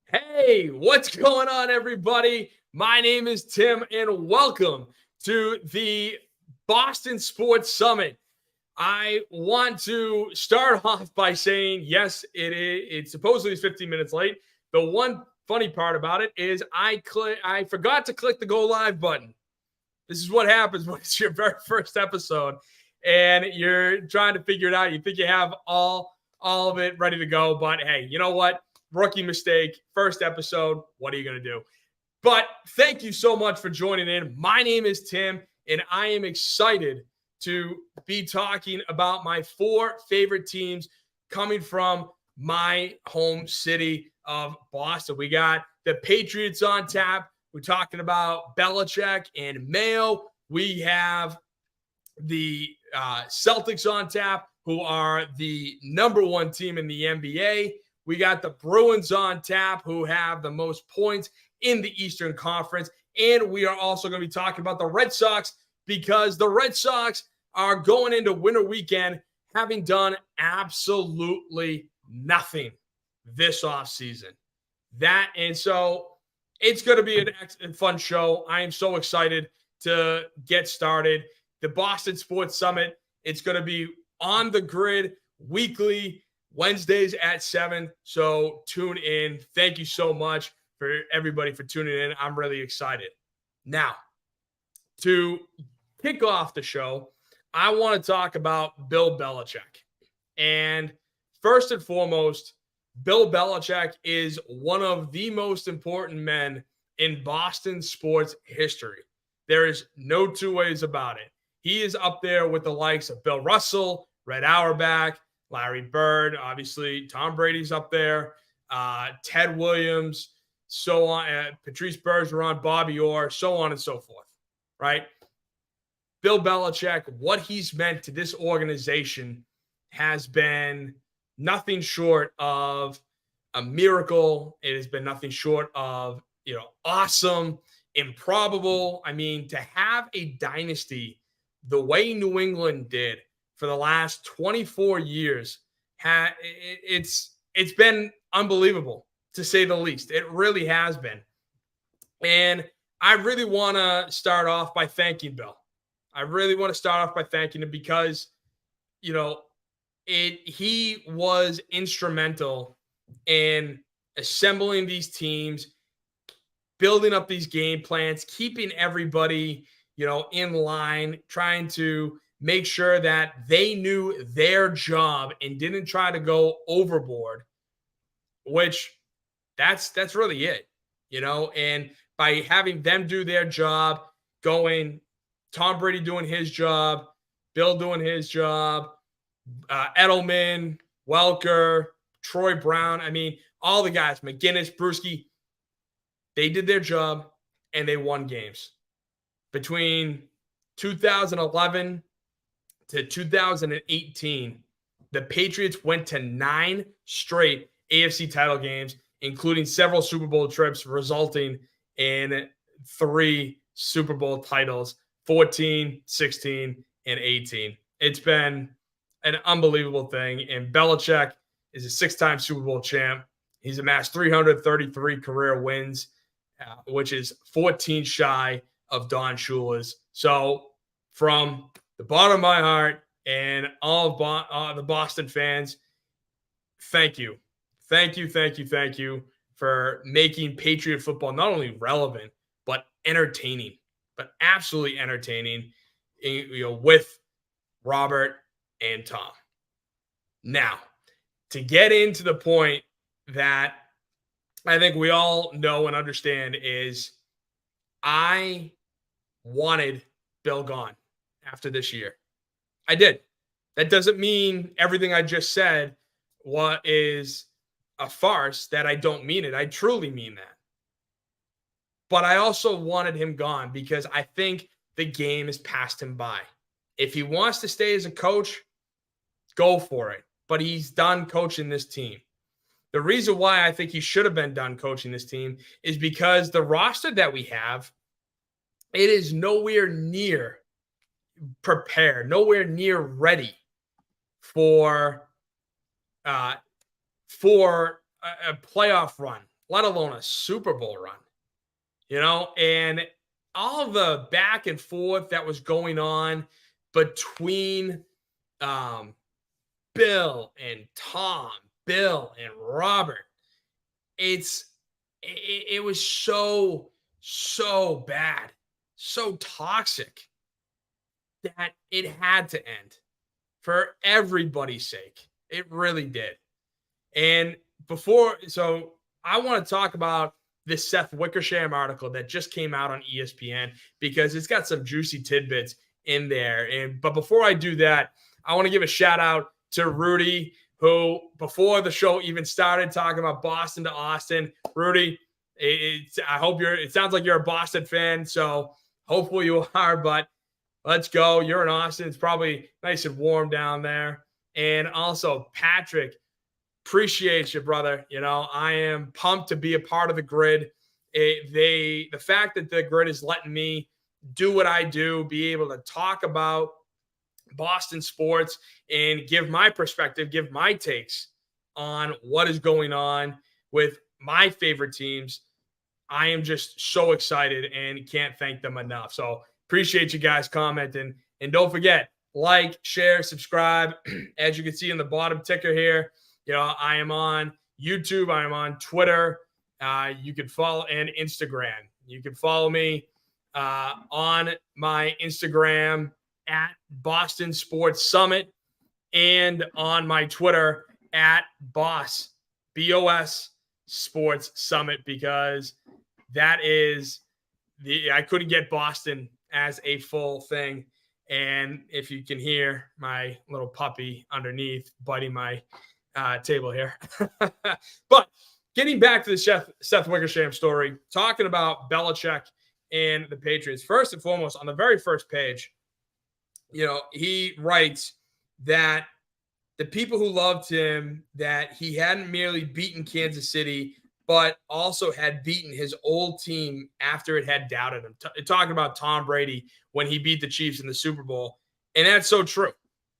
Hey, what's going on, everybody? My name is Tim, and welcome to the Boston Sports Summit. I want to start off by saying, yes, it supposedly is 15 minutes late. The one funny part about it is I forgot to click the go live button. This is what happens when it's your very first episode and you're trying to figure it out. You think you have all of it ready to go, but hey, you know what? Rookie mistake, first episode. What are you going to do? But thank you so much for joining in. My name is Tim, and I am excited to be talking about my four favorite teams coming from my home city of Boston. We got the Patriots on tap. We're talking about Belichick and Mayo. We have the Celtics on tap, who are the number one team in the NBA. We got the Bruins on tap, who have the most points in the Eastern Conference. And we are also going to be talking about the Red Sox because the Red Sox are going into winter weekend having done absolutely nothing this offseason. So it's going to be a fun show. I am so excited to get started. The Boston Sports Summit, it's going to be on the Gryd weekly, Wednesdays at 7. So tune in. Thank you so much for everybody for tuning in. I'm really excited. Now, to kick off the show, I want to talk about Bill Belichick. And first and foremost, Bill Belichick is one of the most important men in Boston sports history. There is no two ways about it. He is up there with the likes of Bill Russell, Red Auerbach, Larry Bird, obviously Tom Brady's up there, Ted Williams, so on, Patrice Bergeron, Bobby Orr, so on and so forth, right? Bill Belichick, what he's meant to this organization has been nothing short of a miracle. It has been nothing short of, awesome, improbable. I mean, to have a dynasty the way New England did for the last 24 years, it's been unbelievable, to say the least. It really has been. And I really want to start off by thanking Bill. I really want to start off by thanking him because, he was instrumental in assembling these teams, building up these game plans, keeping everybody, in line, trying to make sure that they knew their job and didn't try to go overboard, which that's really it, and by having them do their job, going Tom Brady doing his job, Bill doing his job, Edelman, Welker, Troy Brown. I mean, all the guys, McGinnis, Bruschi, they did their job and they won games. Between 2011 to 2018, the Patriots went to 9 straight AFC title games, including several Super Bowl trips, resulting in 3 Super Bowl titles, 14, 16, and 18. It's been an unbelievable thing. And Belichick is a 6-time Super Bowl champ. He's amassed 333 career wins, which is 14 shy of Don Shula's. So from the bottom of my heart and all of the Boston fans, thank you. Thank you for making Patriot football not only relevant, but entertaining, but absolutely entertaining, with Robert and Tom. Now, to get into the point that I think we all know and understand is I wanted Bill gone after this year. I did. That doesn't mean everything I just said is a farce, that I don't mean it. I truly mean that. But I also wanted him gone because I think the game has passed him by. If he wants to stay as a coach, go for it. But he's done coaching this team. The reason why I think he should have been done coaching this team is because the roster that we have, it is nowhere near prepared, nowhere near ready for a playoff run, let alone a Super Bowl run, and all the back and forth that was going on between Bill and Tom, Bill and Robert. It was so bad, so toxic that it had to end for everybody's sake. It really did. And so I want to talk about this Seth Wickersham article that just came out on ESPN because it's got some juicy tidbits in there. But before I do that, I want to give a shout out to Rudy, who before the show even started talking about Boston to Austin. Rudy, it sounds like you're a Boston fan, so hopefully you are, but let's go. You're in Austin. It's probably nice and warm down there. And also, Patrick, appreciate you, brother. I am pumped to be a part of the Gryd. The fact that the Gryd is letting me do what I do, be able to talk about Boston sports and give my perspective, give my takes on what is going on with my favorite teams. I am just so excited and can't thank them enough. So appreciate you guys commenting. And don't forget, like, share, subscribe. As you can see in the bottom ticker here, I am on YouTube. I am on Twitter. You can follow, and Instagram. You can follow me on my Instagram at Boston Sports Summit and on my Twitter at BOS Sports Summit, because that is I couldn't get Boston as a full thing. And if you can hear my little puppy underneath biting my table here. But getting back to the Seth Wickersham story, talking about Belichick and the Patriots, first and foremost, on the very first page, he writes that the people who loved him, that he hadn't merely beaten Kansas City, but also had beaten his old team after it had doubted him. Talking about Tom Brady when he beat the Chiefs in the Super Bowl. And that's so true.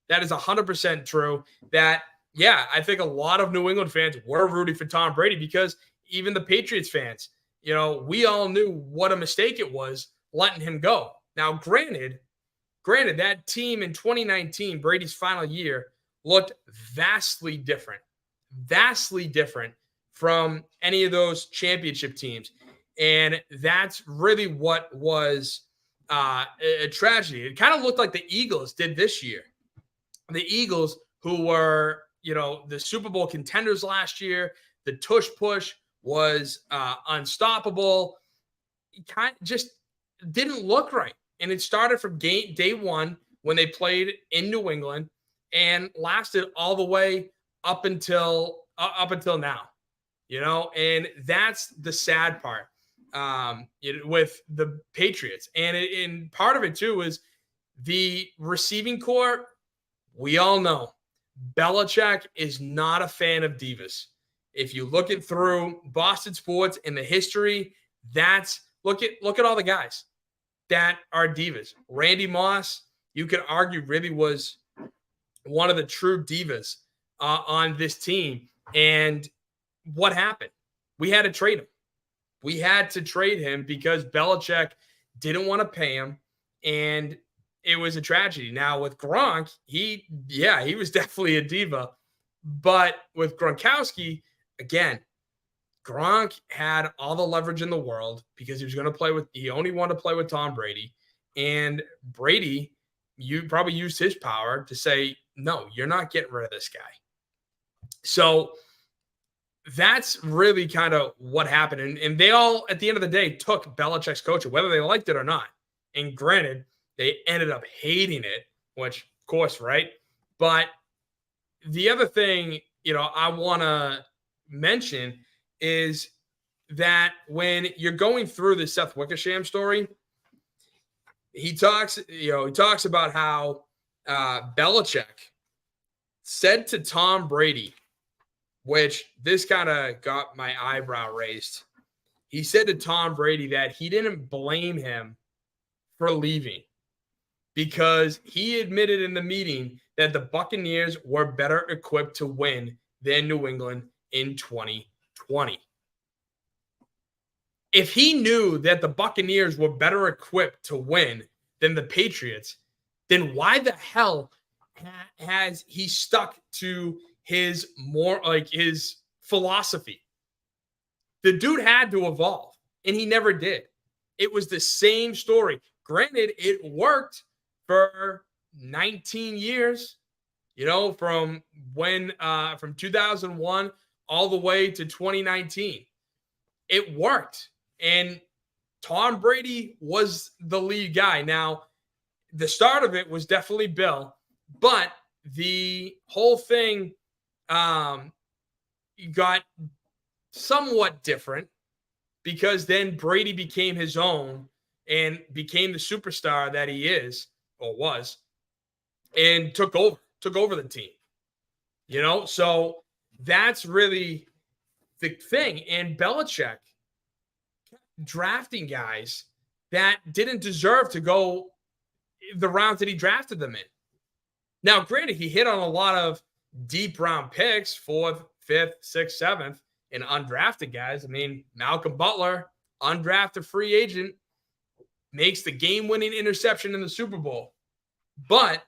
That is 100% true. That, I think a lot of New England fans were rooting for Tom Brady, because even the Patriots fans, we all knew what a mistake it was letting him go. Now, granted, that team in 2019, Brady's final year, looked vastly different from any of those championship teams. And that's really what was a tragedy. It kind of looked like the Eagles did this year. The Eagles, who were, the Super Bowl contenders last year, the tush push was unstoppable. It kind of just didn't look right. And it started from day one when they played in New England and lasted all the way up until now, and that's the sad part with the Patriots. And part of it too is the receiving corps. We all know Belichick is not a fan of divas. If you look it through Boston sports and the history, look at all the guys that are divas. Randy Moss, you could argue, really was one of the true divas on this team. And what happened? We had to trade him. We had to trade him because Belichick didn't want to pay him, and it was a tragedy. Now with Gronk, he was definitely a diva, but with Gronkowski, again, Gronk had all the leverage in the world because he only wanted to play with Tom Brady, and Brady, you probably used his power to say, no, you're not getting rid of this guy. So that's really kind of what happened. And they all, at the end of the day, took Belichick's coaching, whether they liked it or not. And granted, they ended up hating it, which, of course, right? But the other thing, I want to mention is that when you're going through the Seth Wickersham story, he talks about how Belichick said to Tom Brady, which this kind of got my eyebrow raised. He said to Tom Brady that he didn't blame him for leaving because he admitted in the meeting that the Buccaneers were better equipped to win than New England in 2020. If he knew that the Buccaneers were better equipped to win than the Patriots, then why the hell has he stuck to his his philosophy? The dude had to evolve, and he never did. It was the same story. Granted, it worked for 19 years, from from 2001 all the way to 2019. It worked. And Tom Brady was the lead guy. Now, the start of it was definitely Bill, but the whole thing got somewhat different because then Brady became his own and became the superstar that he is or was and took over the team. So that's really the thing. And Belichick drafting guys that didn't deserve to go the rounds that he drafted them in. Now, granted, he hit on a lot of deep round picks, 4th, 5th, 6th, 7th, and undrafted guys. I mean, Malcolm Butler, undrafted free agent, makes the game-winning interception in the Super Bowl. But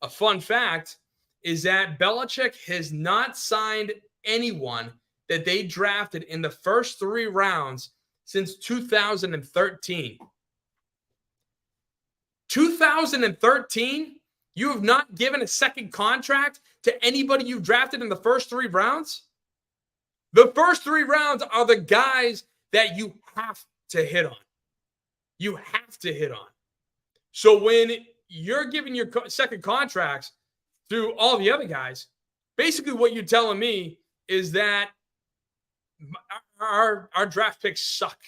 a fun fact is that Belichick has not signed anyone that they drafted in the first 3 rounds since 2013. 2013, you have not given a second contract to anybody you drafted in the first 3 rounds? The first 3 rounds are the guys that you have to hit on. You have to hit on. So when you're giving your second contracts to all the other guys, basically what you're telling me is that our draft picks suck.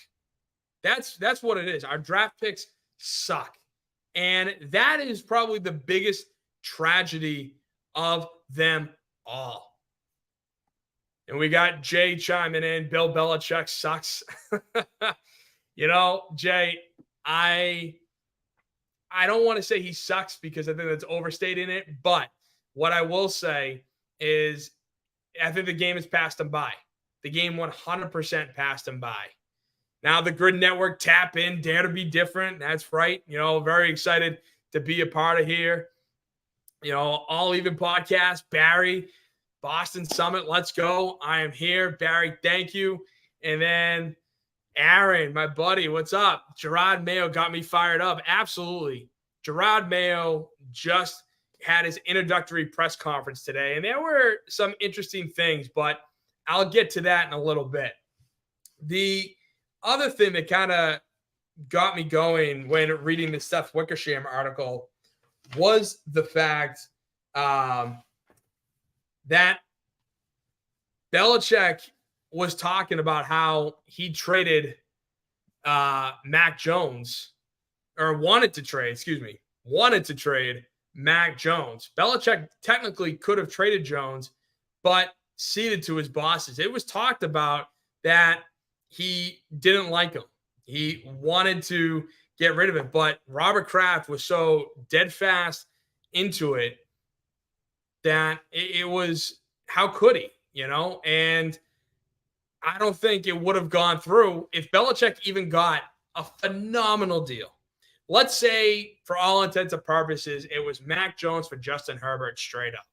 That's what it is. Our draft picks suck. And that is probably the biggest tragedy of them all. And we got Jay chiming in. Bill Belichick sucks. Jay, I don't want to say he sucks because I think that's overstating it. But what I will say is I think the game has passed him by. The game 100% passed him by. Now the Gryd Network, tap in, dare to be different. That's right. Very excited to be a part of here. All even podcast, Barry, Boston Summit, let's go. I am here. Barry, thank you. And then Aaron, my buddy, what's up? Jerod Mayo got me fired up. Absolutely. Jerod Mayo just had his introductory press conference today, and there were some interesting things, but I'll get to that in a little bit. The other thing that kind of got me going when reading the Steph Wickersham article was the fact that Belichick was talking about how he traded Mac Jones, or wanted to trade Mac Jones. Belichick technically could have traded Jones, but ceded to his bosses. It was talked about that he didn't like him. He wanted to get rid of it, but Robert Kraft was so dead fast into it that it was, how could he, And I don't think it would have gone through if Belichick even got a phenomenal deal. Let's say, for all intents and purposes, it was Mac Jones for Justin Herbert straight up.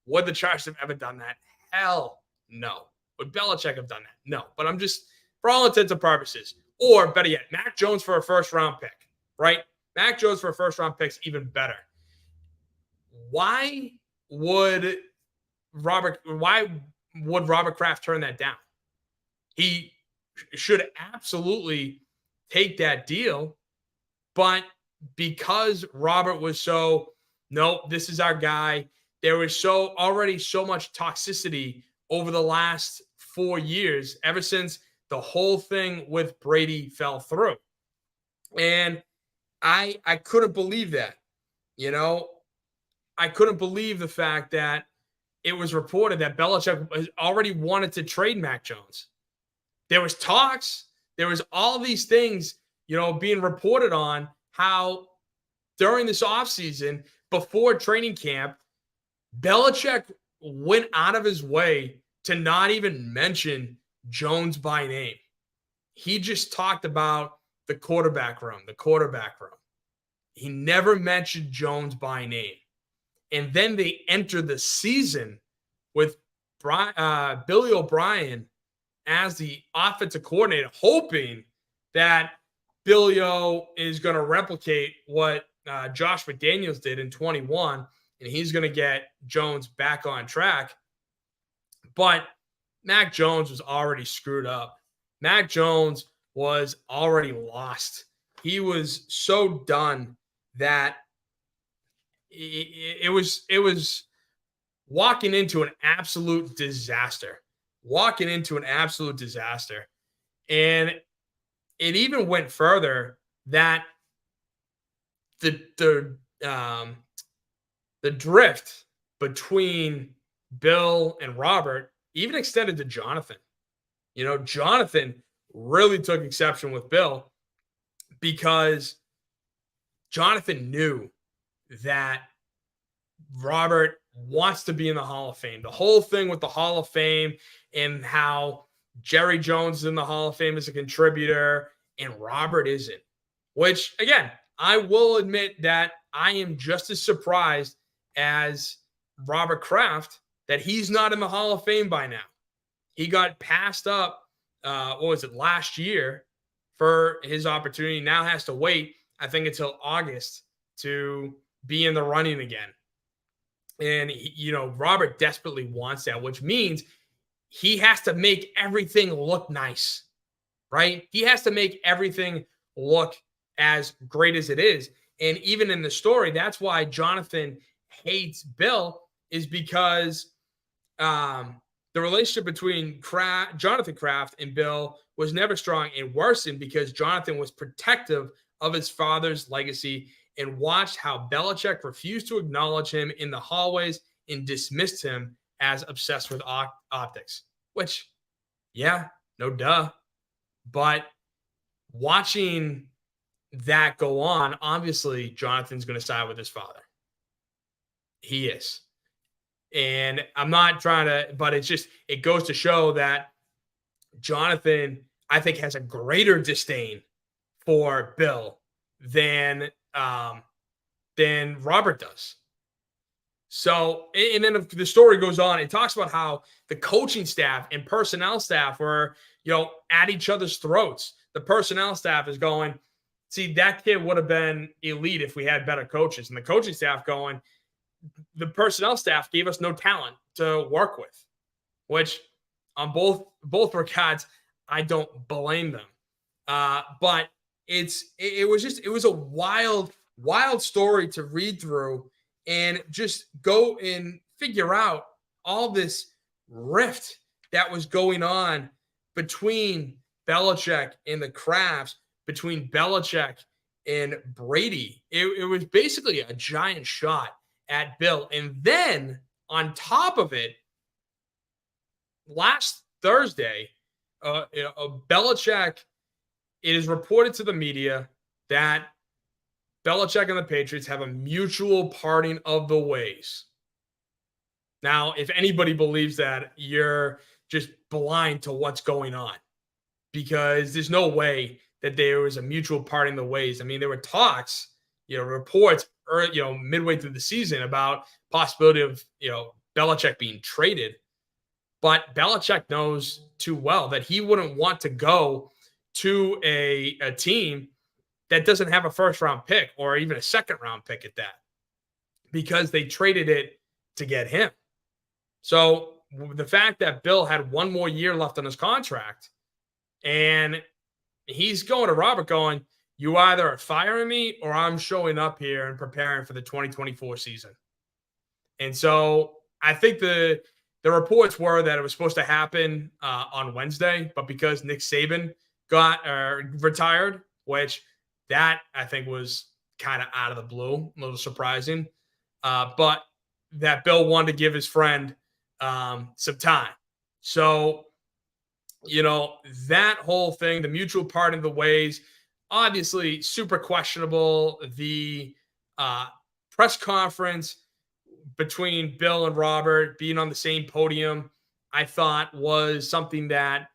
Would the Chargers have ever done that? Hell no. Would Belichick have done that? No. But I'm just, for all intents and purposes, or better yet, Mac Jones for a first-round pick, right? Mac Jones for a first-round pick is even better. Why would Robert Kraft turn that down? He should absolutely take that deal, but because Robert was so, nope, this is our guy, there was already so much toxicity over the last 4 years, ever since the whole thing with Brady fell through. And I couldn't believe that. I couldn't believe the fact that it was reported that Belichick already wanted to trade Mac Jones. There was talks. There was all these things, being reported on how during this offseason, before training camp, Belichick went out of his way to not even mention Jones by name. he just talked about the quarterback room. He never mentioned Jones by name. And then they enter the season with Billy O'Brien as the offensive coordinator, hoping that Billy O is going to replicate what Josh McDaniels did in 21, and he's going to get Jones back on track. But Mac Jones was already screwed up. Mac Jones was already lost. He was so done that it was walking into an absolute disaster. And it even went further that the drift between Bill and Robert even extended to Jonathan. Jonathan really took exception with Bill because Jonathan knew that Robert wants to be in the Hall of Fame. The whole thing with the Hall of Fame and how Jerry Jones is in the Hall of Fame as a contributor and Robert isn't. Which, again, I will admit that I am just as surprised as Robert Kraft that he's not in the Hall of Fame by now. He got passed up, last year for his opportunity. Now has to wait, I think, until August to be in the running again. And, Robert desperately wants that, which means he has to make everything look nice, right? He has to make everything look as great as it is. And even in the story, that's why Jonathan hates Bill, is because the relationship between Jonathan Kraft and Bill was never strong and worsened because Jonathan was protective of his father's legacy and watched how Belichick refused to acknowledge him in the hallways and dismissed him as obsessed with optics. Which, yeah, no duh. But watching that go on, obviously Jonathan's going to side with his father. He is. And I'm not trying to, but it goes to show that Jonathan, I think, has a greater disdain for Bill than Robert does. So, and then the story goes on. It talks about how the coaching staff and personnel staff were, at each other's throats. The personnel staff is going, see, that kid would have been elite if we had better coaches. And the coaching staff going, the personnel staff gave us no talent to work with, which on both regards, I don't blame them. But it was a wild story to read through and just go and figure out all this rift that was going on between Belichick and the Krafts, between Belichick and Brady. It was basically a giant shot at Bill. And then on top of it, last Thursday, Belichick, it is reported to the media that Belichick and the Patriots have a mutual parting of the ways. Now, if anybody believes that, you're just blind to what's going on, because there's no way that there was a mutual parting of the ways. I mean, there were talks, reports, midway through the season about possibility of, Belichick being traded. But Belichick knows too well that he wouldn't want to go to a team that doesn't have a first-round pick or even a second-round pick at that, because they traded it to get him. So the fact that Bill had one more year left on his contract and he's going to Robert going, you either are firing me or I'm showing up here and preparing for the 2024 season. And so I think the reports were that it was supposed to happen on Wednesday, but because Nick Saban got retired, which that I think was kind of out of the blue, a little surprising, but that Bill wanted to give his friend some time. So, that whole thing, the mutual parting of the ways, obviously super questionable. The press conference between Bill and Robert being on the same podium, I thought was something that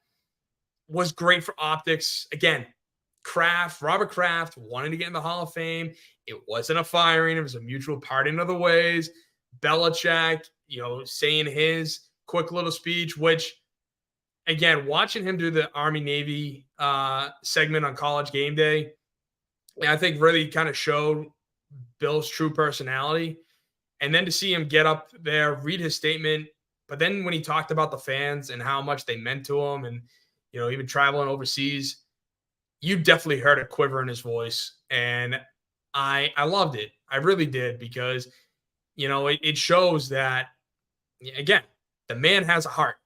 was great for optics. Again, Robert Kraft wanted to get in the Hall of Fame. It wasn't a firing. It was a mutual parting of the ways. Belichick, saying his quick little speech, which, again, watching him do the Army-Navy segment on College Game Day, I think really kind of showed Bill's true personality. And then to see him get up there, read his statement, but then when he talked about the fans and how much they meant to him and, even traveling overseas, you definitely heard a quiver in his voice. And I loved it. I really did, because, it shows that, again, the man has a heart.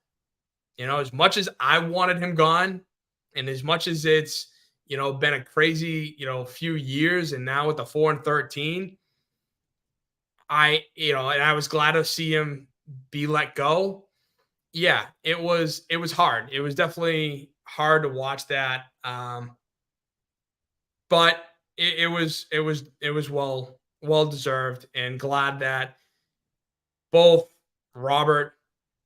As much as I wanted him gone, and as much as it's, been a crazy, few years, and now with the 4-13, and I was glad to see him be let go. Yeah, it was hard. It was definitely hard to watch that. But it was well deserved, and glad that both Robert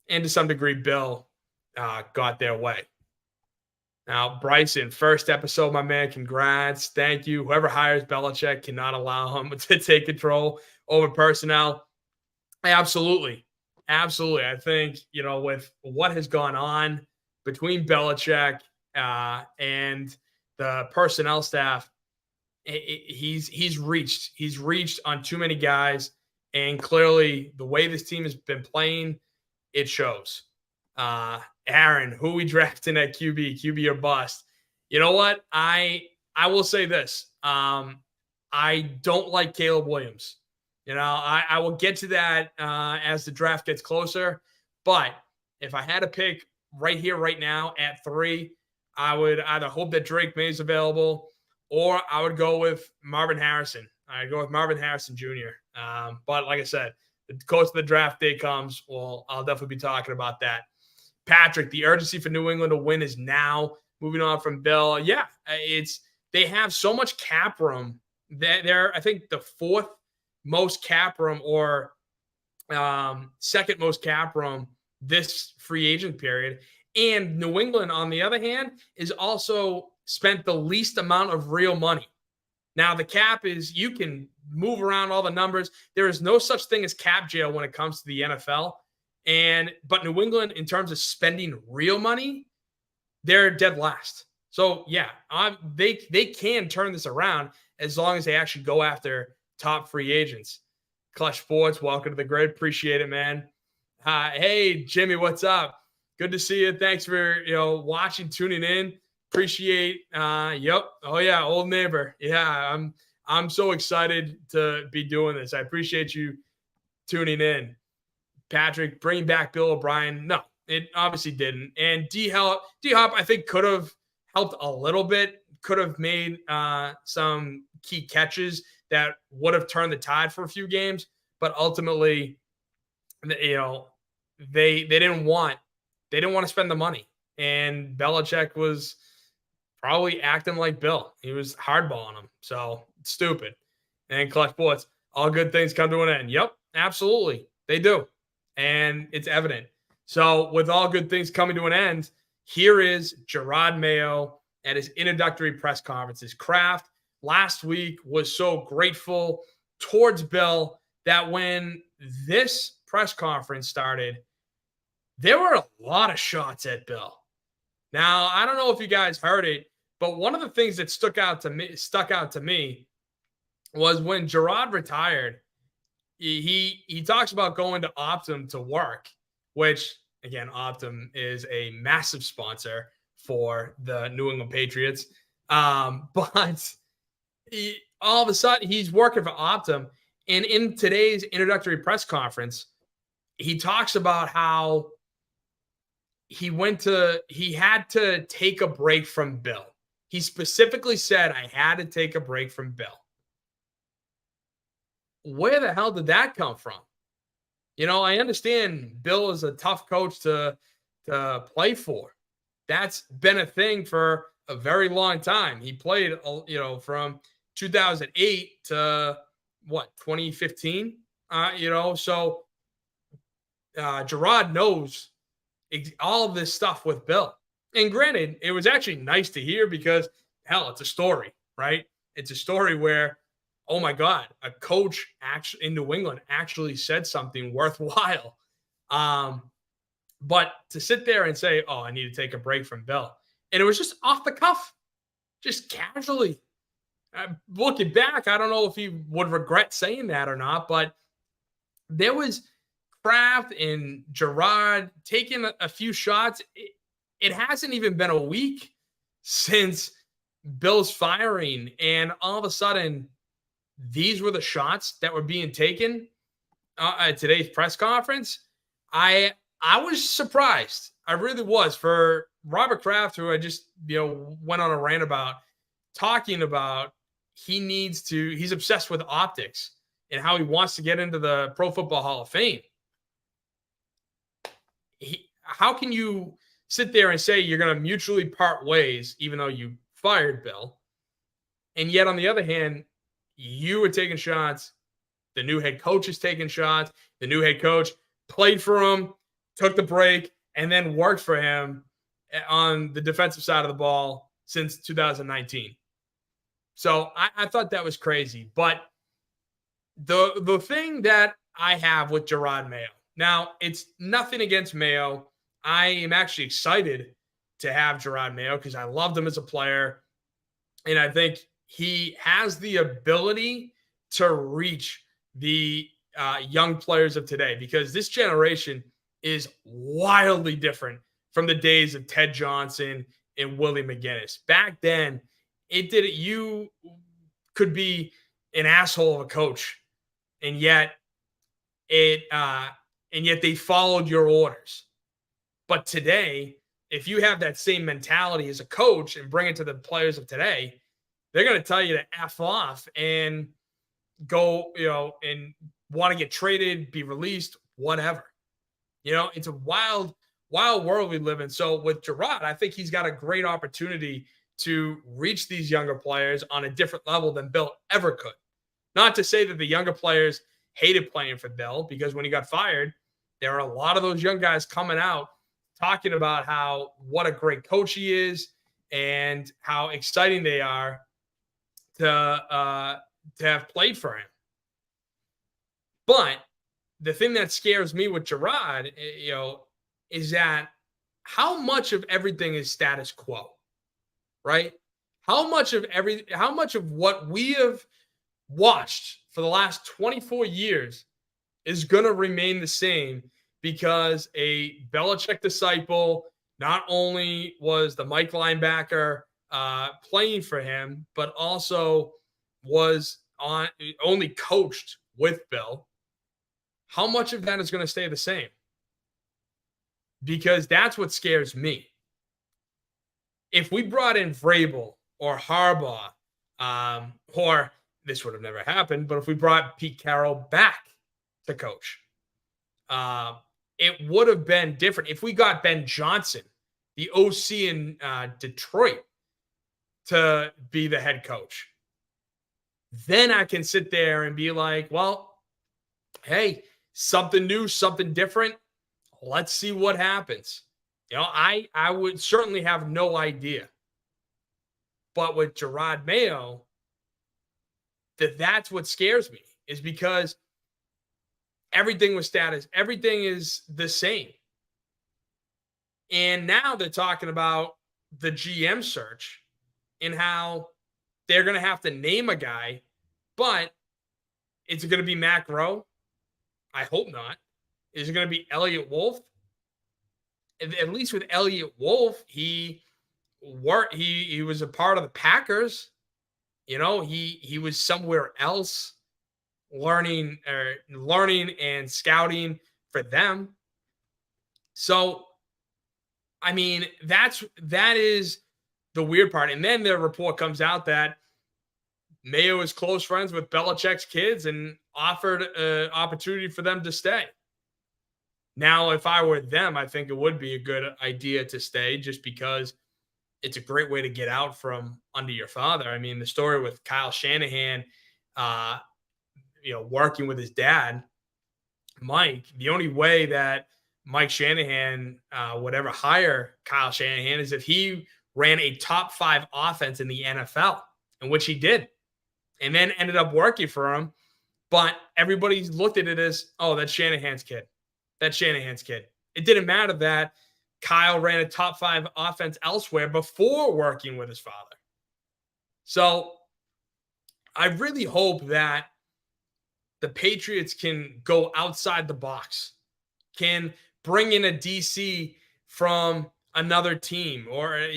and to some degree Bill got their way. Now, Bryson, first episode, my man, congrats. Thank you. Whoever hires Belichick cannot allow him to take control over personnel. Absolutely. Absolutely. I think, with what has gone on between Belichick and the personnel staff, he's reached on too many guys. And clearly the way this team has been playing, it shows. Aaron, who we drafting at QB or bust? You know what? I will say this. I don't like Caleb Williams. I will get to that as the draft gets closer. But if I had to pick right here, right now at 3, I would either hope that Drake May is available, or I would go with Marvin Harrison. I'd go with Marvin Harrison Jr. But like I said, the close to the draft day comes, well, I'll definitely be talking about that. Patrick, the urgency for New England to win is now. Moving on from Bill. Yeah, they have so much cap room. They're, I think, the 4th most cap room, or 2nd most cap room this free agent period. And New England, on the other hand, is also spent the least amount of real money. Now, the cap is, you can move around all the numbers. There is no such thing as cap jail when it comes to the NFL. But New England, in terms of spending real money, they're dead last. So yeah, they can turn this around as long as they actually go after top free agents. Clutch Sports, welcome to the Gryd. Appreciate it, man. Hey, Jimmy, what's up? Good to see you. Thanks for watching, tuning in. Appreciate. Yep. Oh yeah, old neighbor. Yeah, I'm so excited to be doing this. I appreciate you tuning in. Patrick, bringing back Bill O'Brien. No, it obviously didn't. And D-Hop, I think, could have helped a little bit, could have made some key catches that would have turned the tide for a few games. But ultimately, they didn't want to spend the money. And Belichick was probably acting like Bill. He was hardballing him. So it's stupid. And Clutch Sports, all good things come to an end. Yep, absolutely. They do. And it's evident. So with all good things coming to an end, here is Jerod Mayo at his introductory press conferences. Kraft last week was so grateful towards Bill that when this press conference started, there were a lot of shots at Bill. Now, I don't know if you guys heard it, but one of the things that stuck out to me was when Jerod retired. He talks about going to Optum to work, which, again, Optum is a massive sponsor for the New England Patriots. But all of a sudden, he's working for Optum. And in today's introductory press conference, he talks about how he had to take a break from Bill. He specifically said, I had to take a break from Bill. Where the hell did that come from? I understand Bill is a tough coach to play for. That's been a thing for a very long time. He played, from 2008 to 2015. So Jerod knows all of this stuff with Bill. And granted, it was actually nice to hear because, hell, it's a story, right? It's a story where, oh my God, a coach actually in New England actually said something worthwhile. Um, but to sit there and say, oh, I need to take a break from Bill, and it was just off the cuff, just casually. Looking back, I don't know if he would regret saying that or not, but there was Kraft and Jerod taking a few shots. It hasn't even been a week since Bill's firing, and all of a sudden, these were the shots that were being taken at today's press conference. I was surprised. I really was, for Robert Kraft, who I just went on a rant about, talking about he's obsessed with optics and how he wants to get into the Pro Football Hall of Fame. How can you sit there and say you're going to mutually part ways, even though you fired Bill? And yet, on the other hand, you were taking shots. The new head coach is taking shots. The new head coach played for him, took the break, and then worked for him on the defensive side of the ball since 2019. So I thought that was crazy. But the thing that I have with Jerod Mayo, now it's nothing against Mayo. I am actually excited to have Jerod Mayo because I loved him as a player. And I think he has the ability to reach the young players of today, because this generation is wildly different from the days of Ted Johnson and Willie McGinnis. Back then, you could be an asshole of a coach, and yet they followed your orders. But today, if you have that same mentality as a coach and bring it to the players of today, they're going to tell you to F off and go, and want to get traded, be released, whatever. It's a wild, wild world we live in. So with Jerod, I think he's got a great opportunity to reach these younger players on a different level than Bill ever could. Not to say that the younger players hated playing for Bill, because when he got fired, there are a lot of those young guys coming out talking about what a great coach he is and how exciting they are to have played for him. But the thing that scares me with Jerod, is that how much of everything is status quo, right? How much of what we have watched for the last 24 years is going to remain the same because a Belichick disciple not only was the Mike linebacker playing for him, but also was only coached with Bill. How much of that is going to stay the same? Because that's what scares me. If we brought in Vrabel or Harbaugh, or this would have never happened, but if we brought Pete Carroll back to coach, it would have been different. If we got Ben Johnson, the OC in Detroit, to be the head coach, then I can sit there and be like, well, hey, something new, something different. Let's see what happens. I would certainly have no idea. But with Jerod Mayo, that's what scares me, is because everything was status. Everything is the same. And now they're talking about the GM search and how they're going to have to name a guy, but is it going to be Matt Groh? I hope not. Is it going to be Elliott Wolf? At least with Elliott Wolf, he was a part of the Packers. He was somewhere else learning and scouting for them. So, I mean, that is the weird part. And then the report comes out that Mayo is close friends with Belichick's kids and offered an opportunity for them to stay. Now, if I were them, I think it would be a good idea to stay, just because it's a great way to get out from under your father. I mean, the story with Kyle Shanahan, working with his dad, Mike, the only way that Mike Shanahan would ever hire Kyle Shanahan is if he ran a top 5 offense in the NFL, in which he did, and then ended up working for him. But everybody looked at it as, oh, that's Shanahan's kid. That's Shanahan's kid. It didn't matter that Kyle ran a top 5 offense elsewhere before working with his father. So I really hope that the Patriots can go outside the box, can bring in a DC from another team, or a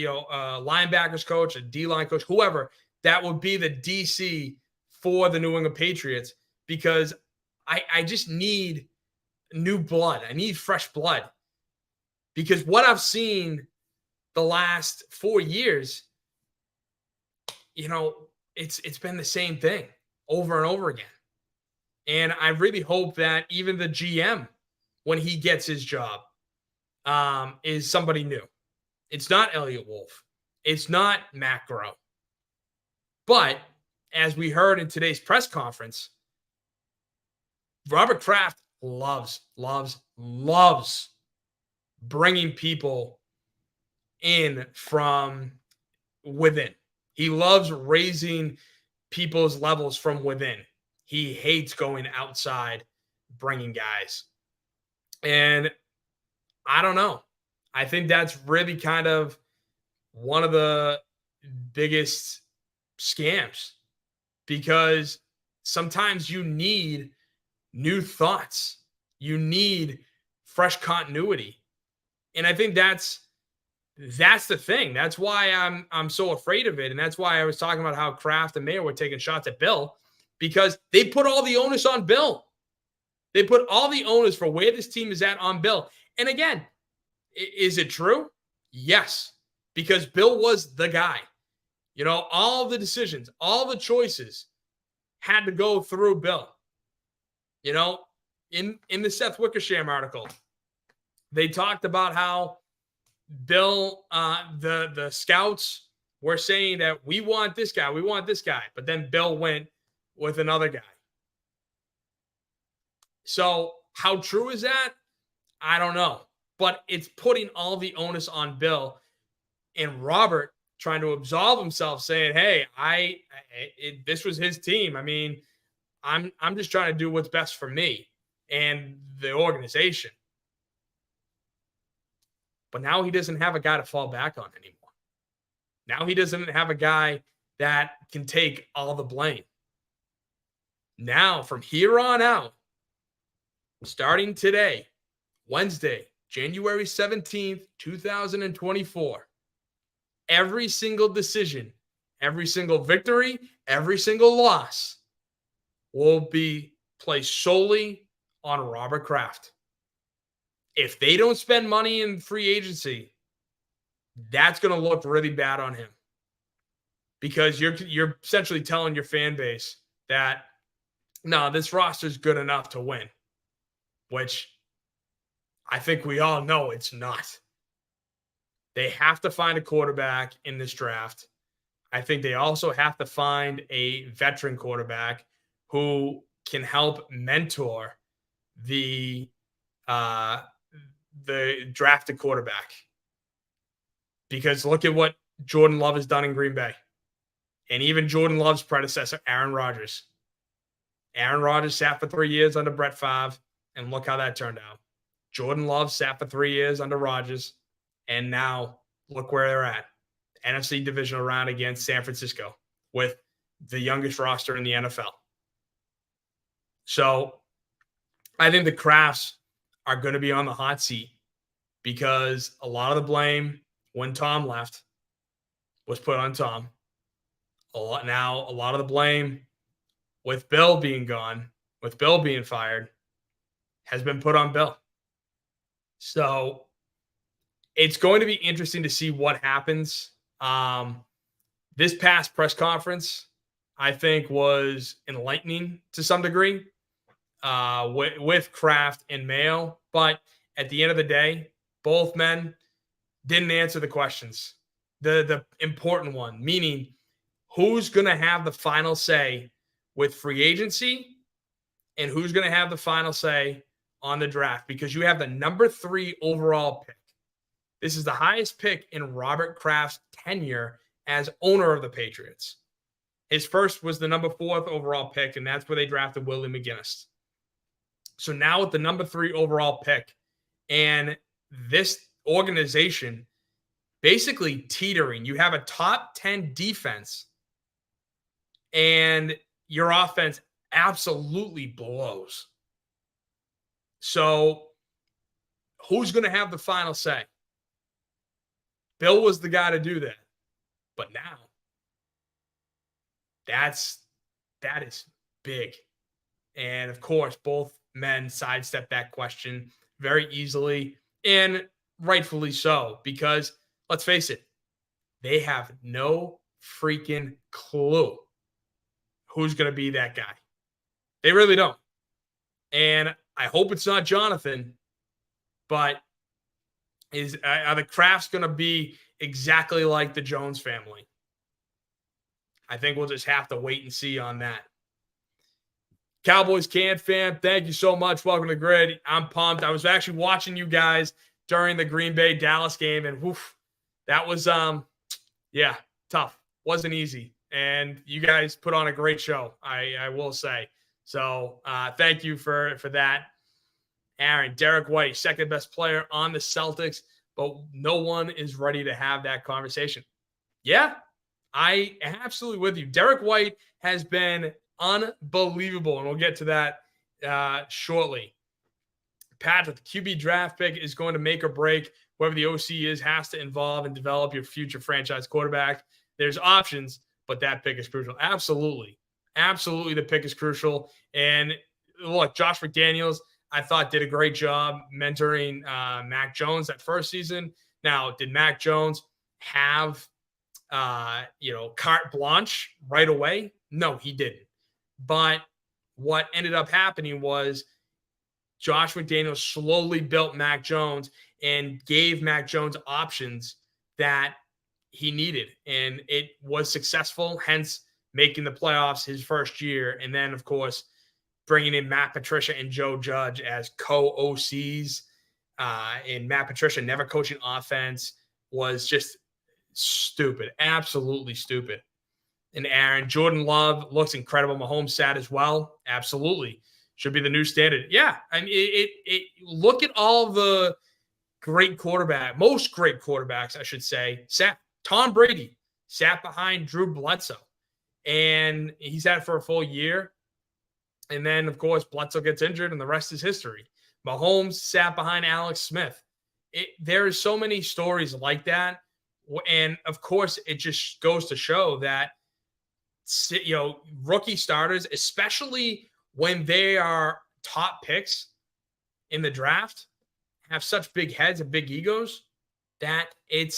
linebackers coach, a D-line coach, whoever that would be the DC for the New England Patriots, because I just need new blood. I need fresh blood, because what I've seen the last 4 years, it's been the same thing over and over again. And I really hope that even the GM, when he gets his job, is somebody new. It's not Elliott Wolf. It's not Matt Groh. But as we heard in today's press conference, Robert Kraft loves bringing people in from within. He loves raising people's levels from within. He hates going outside, bringing guys. And I don't know. I think that's really kind of one of the biggest scams, because sometimes you need new thoughts. You need fresh continuity. And I think that's the thing. That's why I'm so afraid of it. And that's why I was talking about how Kraft and Mayo were taking shots at Bill, because they put all the onus on Bill. They put all the onus for where this team is at on Bill. And again, is it true? Yes, because Bill was the guy. All the decisions, all the choices had to go through Bill. In the Seth Wickersham article, they talked about how Bill, the scouts were saying that we want this guy, but then Bill went with another guy. So how true is that? I don't know. But it's putting all the onus on Bill, and Robert trying to absolve himself, saying, hey, this was his team. I mean, I'm just trying to do what's best for me and the organization. But now he doesn't have a guy to fall back on anymore. Now he doesn't have a guy that can take all the blame. Now, from here on out, starting today, Wednesday, January 17th, 2024, every single decision, every single victory, every single loss will be placed solely on Robert Kraft. If they don't spend money in free agency, that's going to look really bad on him, because you're essentially telling your fan base that, no, this roster is good enough to win, which I think we all know it's not. They have to find a quarterback in this draft. I think they also have to find a veteran quarterback who can help mentor the drafted quarterback. Because look at what Jordan Love has done in Green Bay. And even Jordan Love's predecessor, Aaron Rodgers. Aaron Rodgers sat for 3 years under Brett Favre, and look how that turned out. Jordan Love sat for 3 years under Rodgers, and now look where they're at. NFC divisional round against San Francisco with the youngest roster in the NFL. So I think the Crafts are going to be on the hot seat, because a lot of the blame when Tom left was put on Tom. A lot of the blame with Bill being gone, with Bill being fired, has been put on Bill. So it's going to be interesting to see what happens. This past press conference, I think, was enlightening to some degree with Kraft and Mayo. But at the end of the day, both men didn't answer the questions. The important one, meaning who's going to have the final say with free agency and who's going to have the final say on the draft because you have the number 3 overall pick. This is the highest pick in Robert Kraft's tenure as owner of the Patriots. His first was the number 4th overall pick, and that's where they drafted Willie McGinnis. So now with the number 3 overall pick and this organization basically teetering, you have a top 10 defense and your offense absolutely blows. So who's going to have the final say? Bill was the guy to do that. But now, that is big. And of course, both men sidestepped that question very easily, and rightfully so, because let's face it, they have no freaking clue who's going to be that guy. They really don't. And I hope it's not Jonathan, but are the Krafts going to be exactly like the Jones family? I think we'll just have to wait and see on that. Cowboys Can fam, thank you so much. Welcome to Gryd. I'm pumped. I was actually watching you guys during the Green Bay Dallas game, and woof, that was tough. Wasn't easy. And you guys put on a great show, I will say. So thank you for that. Aaron, Derek White, second best player on the Celtics, but no one is ready to have that conversation. Yeah, I am absolutely with you. Derek White has been unbelievable, and we'll get to that shortly. Patrick, the QB draft pick is going to make or break. Whoever the OC is has to involve and develop your future franchise quarterback. There's options, but that pick is crucial. Absolutely. Absolutely, the pick is crucial. And look, Josh McDaniels, I thought did a great job mentoring Mac Jones that first season. Now, did Mac Jones have, carte blanche right away? No, he didn't. But what ended up happening was Josh McDaniels slowly built Mac Jones and gave Mac Jones options that he needed. And it was successful, hence making the playoffs his first year. And then, of course, bringing in Matt Patricia and Joe Judge as co-OCs. And Matt Patricia never coaching offense was just stupid, absolutely stupid. And Aaron, Jordan Love looks incredible. Mahomes sat as well. Absolutely. Should be the new standard. Yeah. I mean, look at all the most great quarterbacks, I should say, sat. Tom Brady sat behind Drew Bledsoe. And he's had it for a full year. And then, of course, Bledsoe gets injured, and the rest is history. Mahomes sat behind Alex Smith. There are so many stories like that. And, of course, it just goes to show that, rookie starters, especially when they are top picks in the draft, have such big heads and big egos that they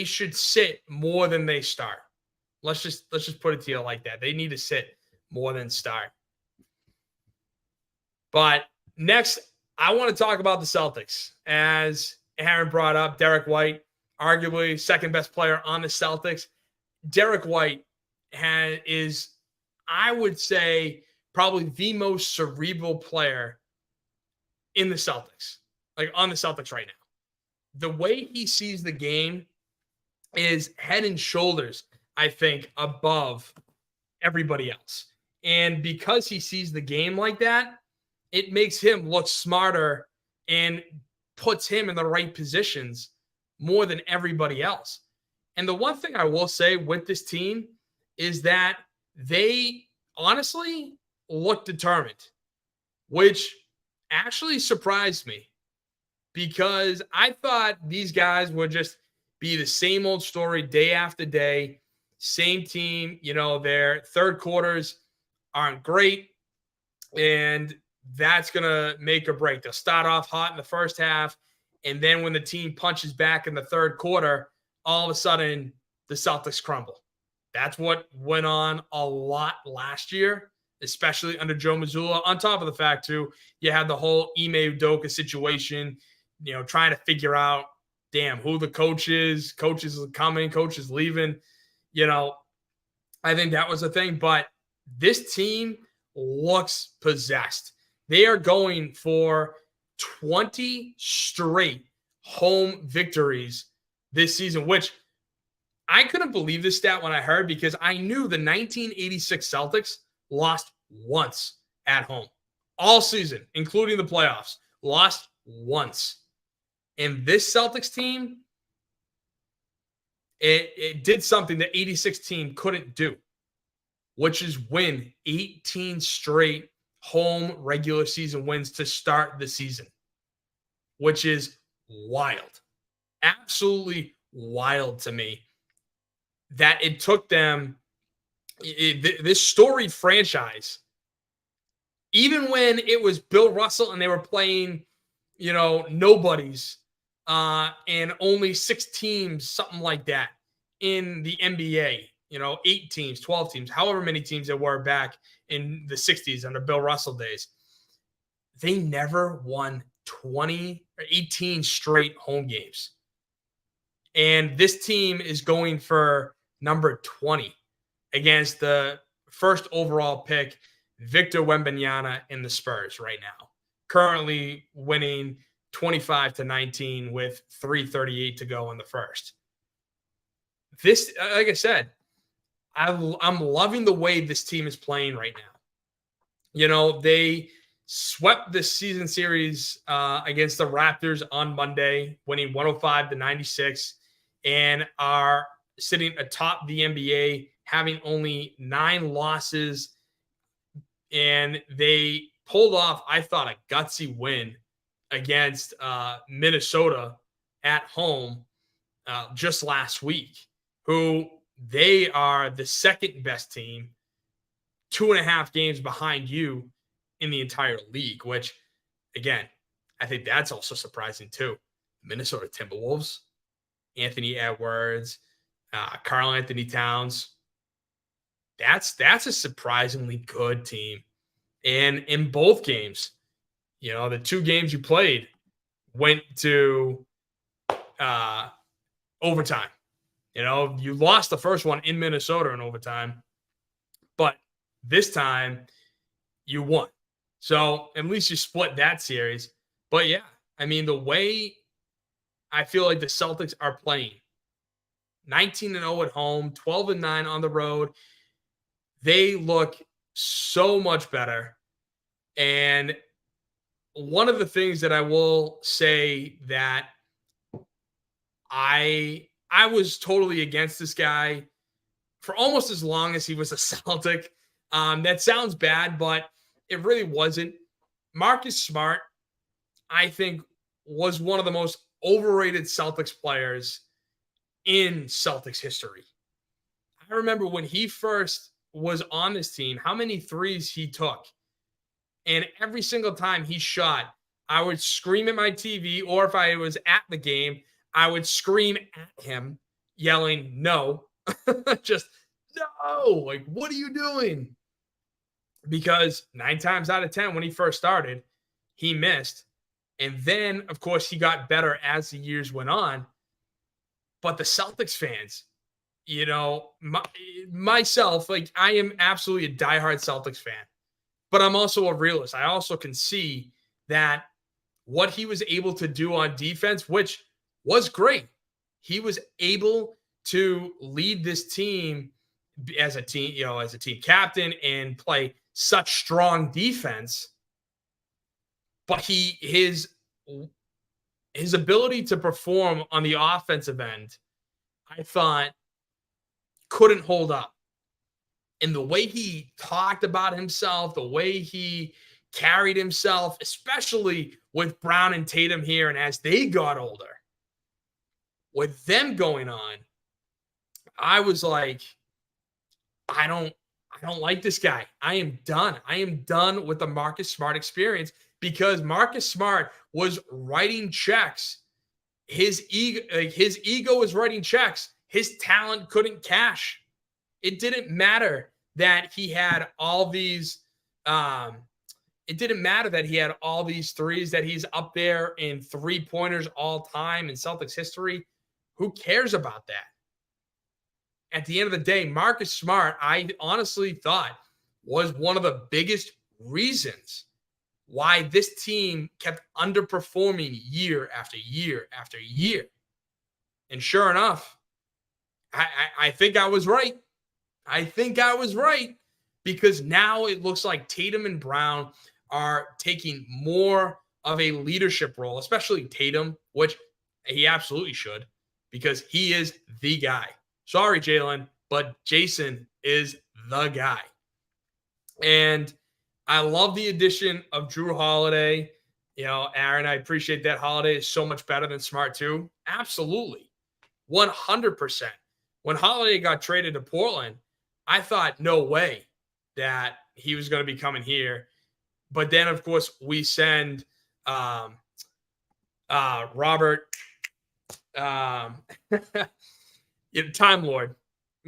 should sit more than they start. Let's just put it to you like that. They need to sit more than start. But next, I want to talk about the Celtics. As Aaron brought up, Derek White, arguably second best player on the Celtics. Derek White is, I would say, probably the most cerebral player in the Celtics, like on the Celtics right now. The way he sees the game is head and shoulders, I think, above everybody else. And because he sees the game like that, it makes him look smarter and puts him in the right positions more than everybody else. And the one thing I will say with this team is that they honestly look determined, which actually surprised me because I thought these guys would just be the same old story day after day, same team. Their third quarters aren't great, and that's going to make or break. They'll start off hot in the first half, and then when the team punches back in the third quarter, all of a sudden the Celtics crumble. That's what went on a lot last year, especially under Joe Mazzulla. On top of the fact, too, you had the whole Ime Udoka situation, trying to figure out, who the coach is. Coaches are coming, coaches leaving. I think that was a thing. But this team looks possessed. They are going for 20 straight home victories this season, which I couldn't believe this stat when I heard, because I knew the 1986 Celtics lost once at home all season, including the playoffs. Lost once. And this Celtics team, it did something the 86 team couldn't do, which is win 18 straight home regular season wins to start the season, which is wild. Absolutely wild to me that it took them, this storied franchise, even when it was Bill Russell and they were playing, nobodies, and only 6 teams, something like that, in the NBA, 8 teams, 12 teams, however many teams there were back in the 60s under Bill Russell days. They never won 20 or 18 straight home games. And this team is going for number 20 against the first overall pick, Victor Wembanyama, in the Spurs right now. Currently winning 25-19 with 3:38 to go in the first. This, like I said, I'm loving the way this team is playing right now. They swept the season series against the Raptors on Monday, winning 105-96, and are sitting atop the NBA, having only 9 losses. And they pulled off, I thought, a gutsy win against Minnesota at home just last week, who they are the second best team, 2.5 games behind you in the entire league, which, again, I think that's also surprising too. Minnesota Timberwolves, Anthony Edwards, Karl Anthony Towns. That's a surprisingly good team. And in both games, the 2 games you played went to overtime. You lost the first one in Minnesota in overtime, but this time you won. So at least you split that series. But yeah, the way I feel like the Celtics are playing, 19-0 at home, 12-9 on the road, they look so much better. And one of the things that I will say that I was totally against this guy for almost as long as he was a Celtic. That sounds bad, but it really wasn't. Marcus Smart, I think, was one of the most overrated Celtics players in Celtics history. I remember when he first was on this team, how many threes he took. And every single time he shot, I would scream at my TV, or if I was at the game, I would scream at him, yelling, no, just no, like, what are you doing? Because 9 times out of 10, when he first started, he missed. And then, of course, he got better as the years went on. But the Celtics fans, myself, like, I am absolutely a diehard Celtics fan, but I'm also a realist. I also can see that what he was able to do on defense, which was great, he was able to lead this team as a team, as a team captain, and play such strong defense. But his ability to perform on the offensive end, I thought, couldn't hold up. And the way he talked about himself, the way he carried himself, especially with Brown and Tatum here, and as they got older, with them going on, I was like, I don't like this guy. I am done. I am done with the Marcus Smart experience, because Marcus Smart was writing checks. His ego was writing checks. His talent couldn't cash. It didn't matter that he had all these. It didn't matter that he had all these threes, that he's up there in 3-pointers all time in Celtics history. Who cares about that? At the end of the day, Marcus Smart, I honestly thought, was one of the biggest reasons why this team kept underperforming year after year after year. And sure enough, I think I was right. I think I was right, because now it looks like Tatum and Brown are taking more of a leadership role, especially Tatum, which he absolutely should, because he is the guy. Sorry, Jalen, but Jason is the guy. And I love the addition of Jrue Holiday. Aaron, I appreciate that. Holiday is so much better than Smart too. Absolutely. 100%. When Holiday got traded to Portland, I thought no way that he was going to be coming here. But then, of course, we send Robert, Time Lord.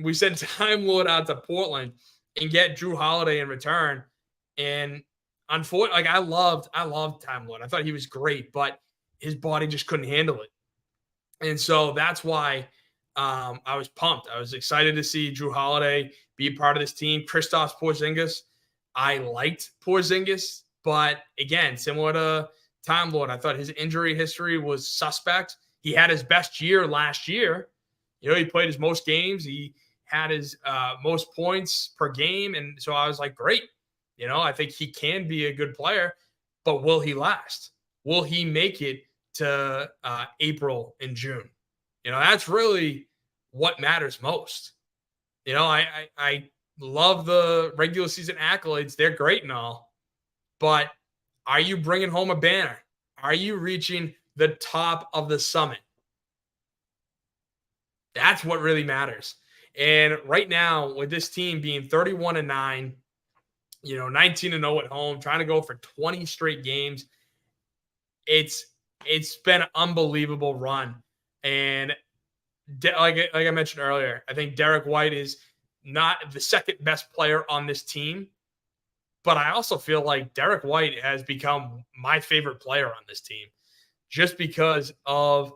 We send Time Lord out to Portland and get Jrue Holiday in return. And unfortunately, I loved Time Lord. I thought he was great, but his body just couldn't handle it. And so that's why I was pumped. I was excited to see Jrue Holiday be a part of this team. Kristaps Porzingis, I liked Porzingis, but again, similar to Time Lord, I thought his injury history was suspect. He had his best year last year. He played his most games. He had his most points per game. And so I was like, great. I think he can be a good player, but will he last? Will he make it to April and June? That's really what matters most. I love the regular season accolades. They're great and all, but are you bringing home a banner? Are you reaching the top of the summit? That's what really matters. And right now, with this team being 31-9, 19-0 at home, trying to go for 20 straight games, it's been an unbelievable run. And like I mentioned earlier, I think Derek White is not the second best player on this team, but I also feel like Derek White has become my favorite player on this team, just because of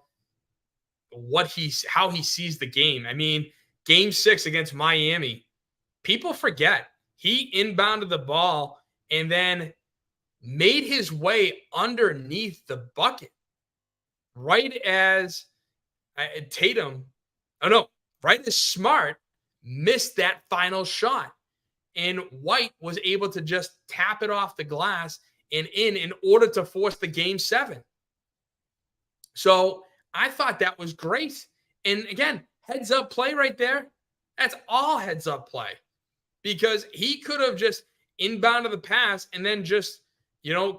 how he sees the game. I mean, Game 6 against Miami, people forget he inbounded the ball and then made his way underneath the bucket right as right as Smart missed that final shot. And White was able to just tap it off the glass and in order to force the Game 7. So I thought that was great. And again, heads up play right there. That's all heads up play, because he could have just inbounded the pass and then just,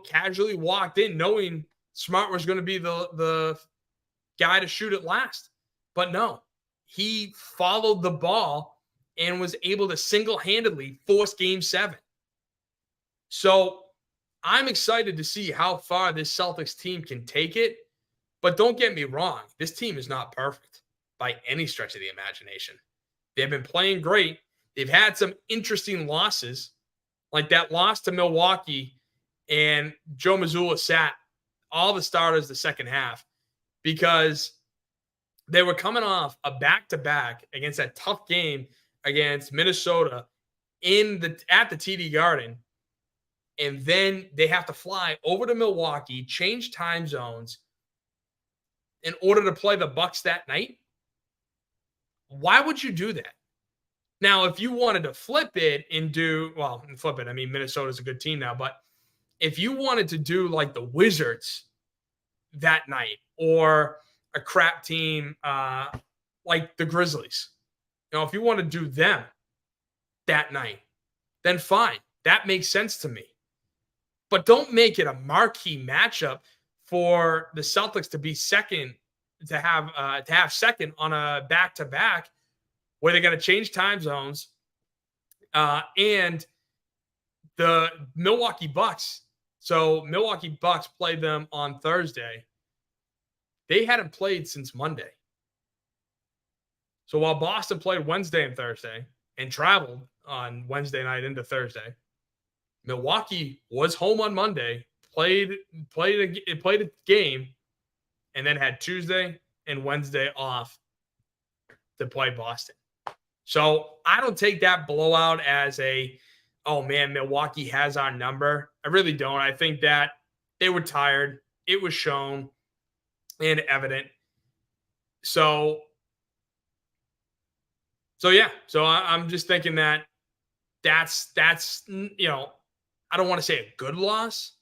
casually walked in knowing Smart was going to be the guy to shoot it last. But no, he followed the ball and was able to single-handedly force Game 7. So I'm excited to see how far this Celtics team can take it. But don't get me wrong, this team is not perfect by any stretch of the imagination. They've been playing great. They've had some interesting losses, like that loss to Milwaukee, and Joe Mazzulla sat all the starters the second half because they were coming off a back-to-back against that tough game against Minnesota at the TD Garden. And then they have to fly over to Milwaukee, change time zones in order to play the Bucks that night. Why would you do that? Now, if you wanted to flip it, I mean, Minnesota's a good team now, but if you wanted to do like the Wizards that night, or a crap team like the Grizzlies, if you want to do them that night, then fine. That makes sense to me. But don't make it a marquee matchup for the Celtics to be second, to have second on a back-to-back where they're going to change time zones. And the Milwaukee Bucks. So Milwaukee Bucks played them on Thursday. They hadn't played since Monday. So while Boston played Wednesday and Thursday and traveled on Wednesday night into Thursday, Milwaukee was home on Monday, played a game, and then had Tuesday and Wednesday off to play Boston. So I don't take that blowout as a oh man, Milwaukee has our number. I really don't. I think that they were tired. It was shown and evident. So yeah. So I'm just thinking that that's I don't want to say a good loss,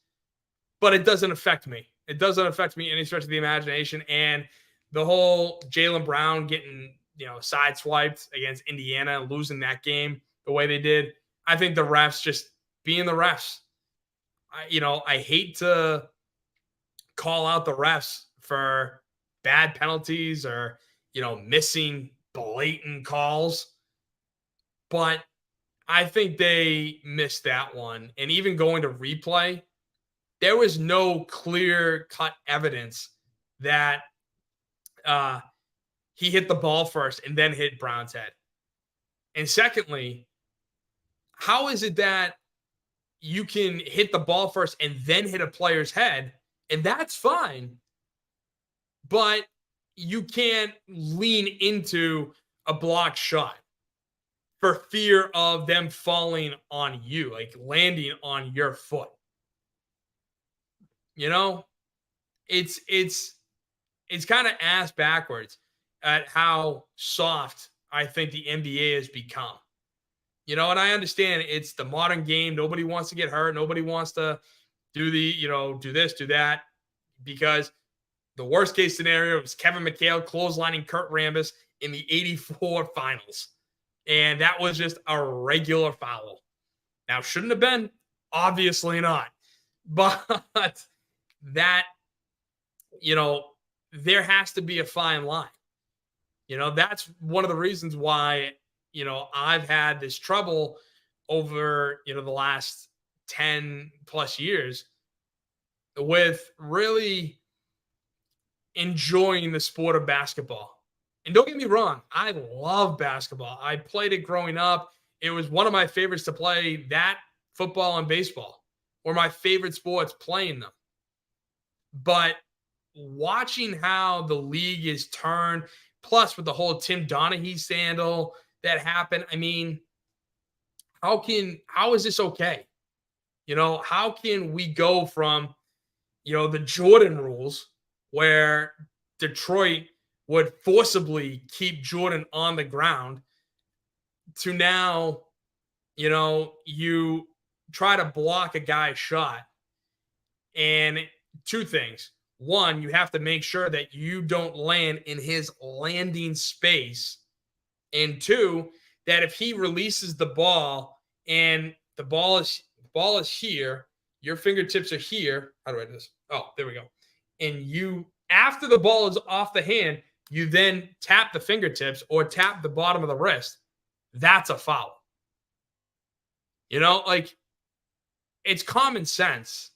but it doesn't affect me. It doesn't affect me any stretch of the imagination. And the whole Jaylen Brown getting sideswiped against Indiana, losing that game the way they did. I think the refs just being the refs. I hate to call out the refs for bad penalties or missing blatant calls, but I think they missed that one. And even going to replay, there was no clear-cut evidence that he hit the ball first and then hit Brown's head. And secondly, how is it that you can hit the ball first and then hit a player's head, and that's fine, but you can't lean into a blocked shot for fear of them falling on you, like landing on your foot? It's kind of ass backwards at how soft I think the NBA has become. And I understand it's the modern game. Nobody wants to get hurt. Nobody wants to do do this, do that, because the worst case scenario was Kevin McHale clotheslining Kurt Rambis in the 84 finals. And that was just a regular foul. Now, shouldn't have been? Obviously not. But that, there has to be a fine line. That's one of the reasons why, I've had this trouble over, the last 10 plus years with really enjoying the sport of basketball. And don't get me wrong, I love basketball. I played it growing up. It was one of my favorites to play. That, football, and baseball were my favorite sports, playing them. But watching how the league is turned, plus with the whole Tim Donaghy scandal that happened, I mean, how is this okay? How can we go from, the Jordan rules where Detroit would forcibly keep Jordan on the ground to now, you try to block a guy's shot. And two things. One, you have to make sure that you don't land in his landing space. And two, that if he releases the ball and the ball is here, your fingertips are here. How do I do this? Oh, there we go. And you, after the ball is off the hand, you then tap the fingertips or tap the bottom of the wrist. That's a foul. It's common sense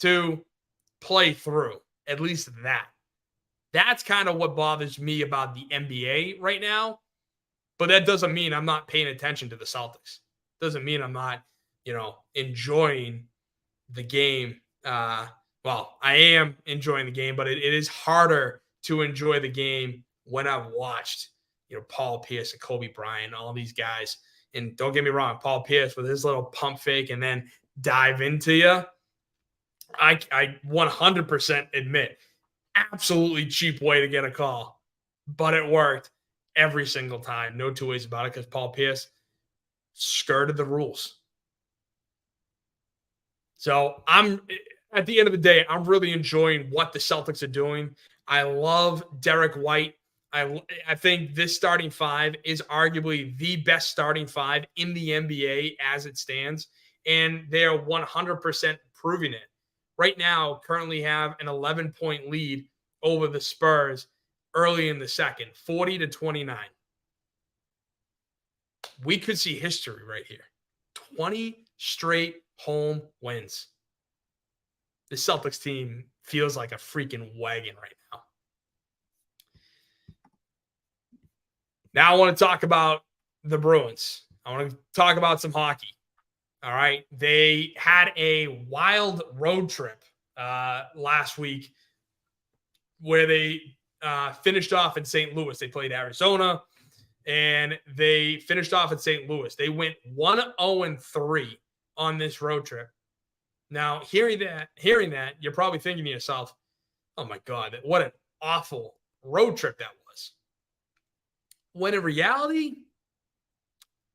to play through at least that. That's kind of what bothers me about the NBA right now. But that doesn't mean I'm not paying attention to the Celtics. Doesn't mean I'm not, enjoying the game. Well, I am enjoying the game, but it is harder to enjoy the game when I've watched, Paul Pierce and Kobe Bryant, all these guys. And don't get me wrong, Paul Pierce with his little pump fake and then dive into you. I 100% admit, absolutely cheap way to get a call, but it worked every single time. No two ways about it, because Paul Pierce skirted the rules. So at the end of the day, I'm really enjoying what the Celtics are doing. I love Derek White. I think this starting five is arguably the best starting five in the NBA as it stands, and they are 100% proving it. Right now, currently have an 11-point lead over the Spurs early in the second, 40-29. We could see history right here. 20 straight home wins. The Celtics team feels like a freaking wagon right now. Now I want to talk about the Bruins. I want to talk about some hockey. All right. They had a wild road trip last week where they finished off in St. Louis. They played Arizona, and they finished off in St. Louis. They went 1-0-3 on this road trip. Now, hearing that, you're probably thinking to yourself, oh my God, what an awful road trip that was. When in reality,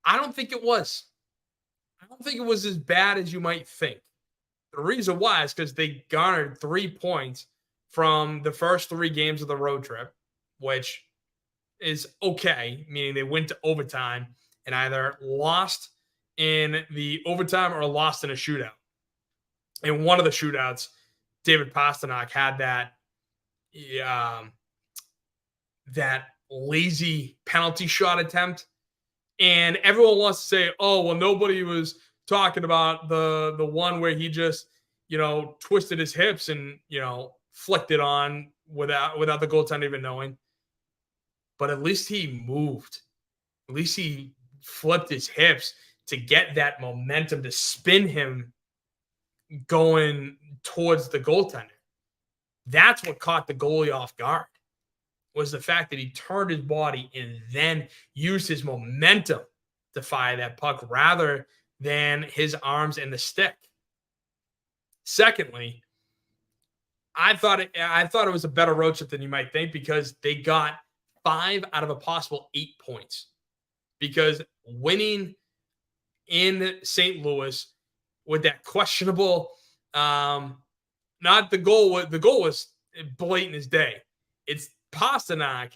I don't think it was. I don't think it was as bad as you might think. The reason why is because they garnered 3 points from the first 3 games of the road trip, which is okay, meaning they went to overtime and either lost in the overtime or lost in a shootout. In one of the shootouts, David Pastrnak had that lazy penalty shot attempt. And everyone wants to say, oh, well, nobody was talking about the one where he just, twisted his hips and, flicked it on without the goaltender even knowing. But at least he moved. At least he flipped his hips to get that momentum to spin him going towards the goaltender. That's what caught the goalie off guard, was the fact that he turned his body and then used his momentum to fire that puck rather than his arms and the stick. Secondly, I thought it was a better road trip than you might think because they got 5 out of a possible 8 points. Because winning in St. Louis with that questionable, not the goal was blatant as day. It's Pastrnak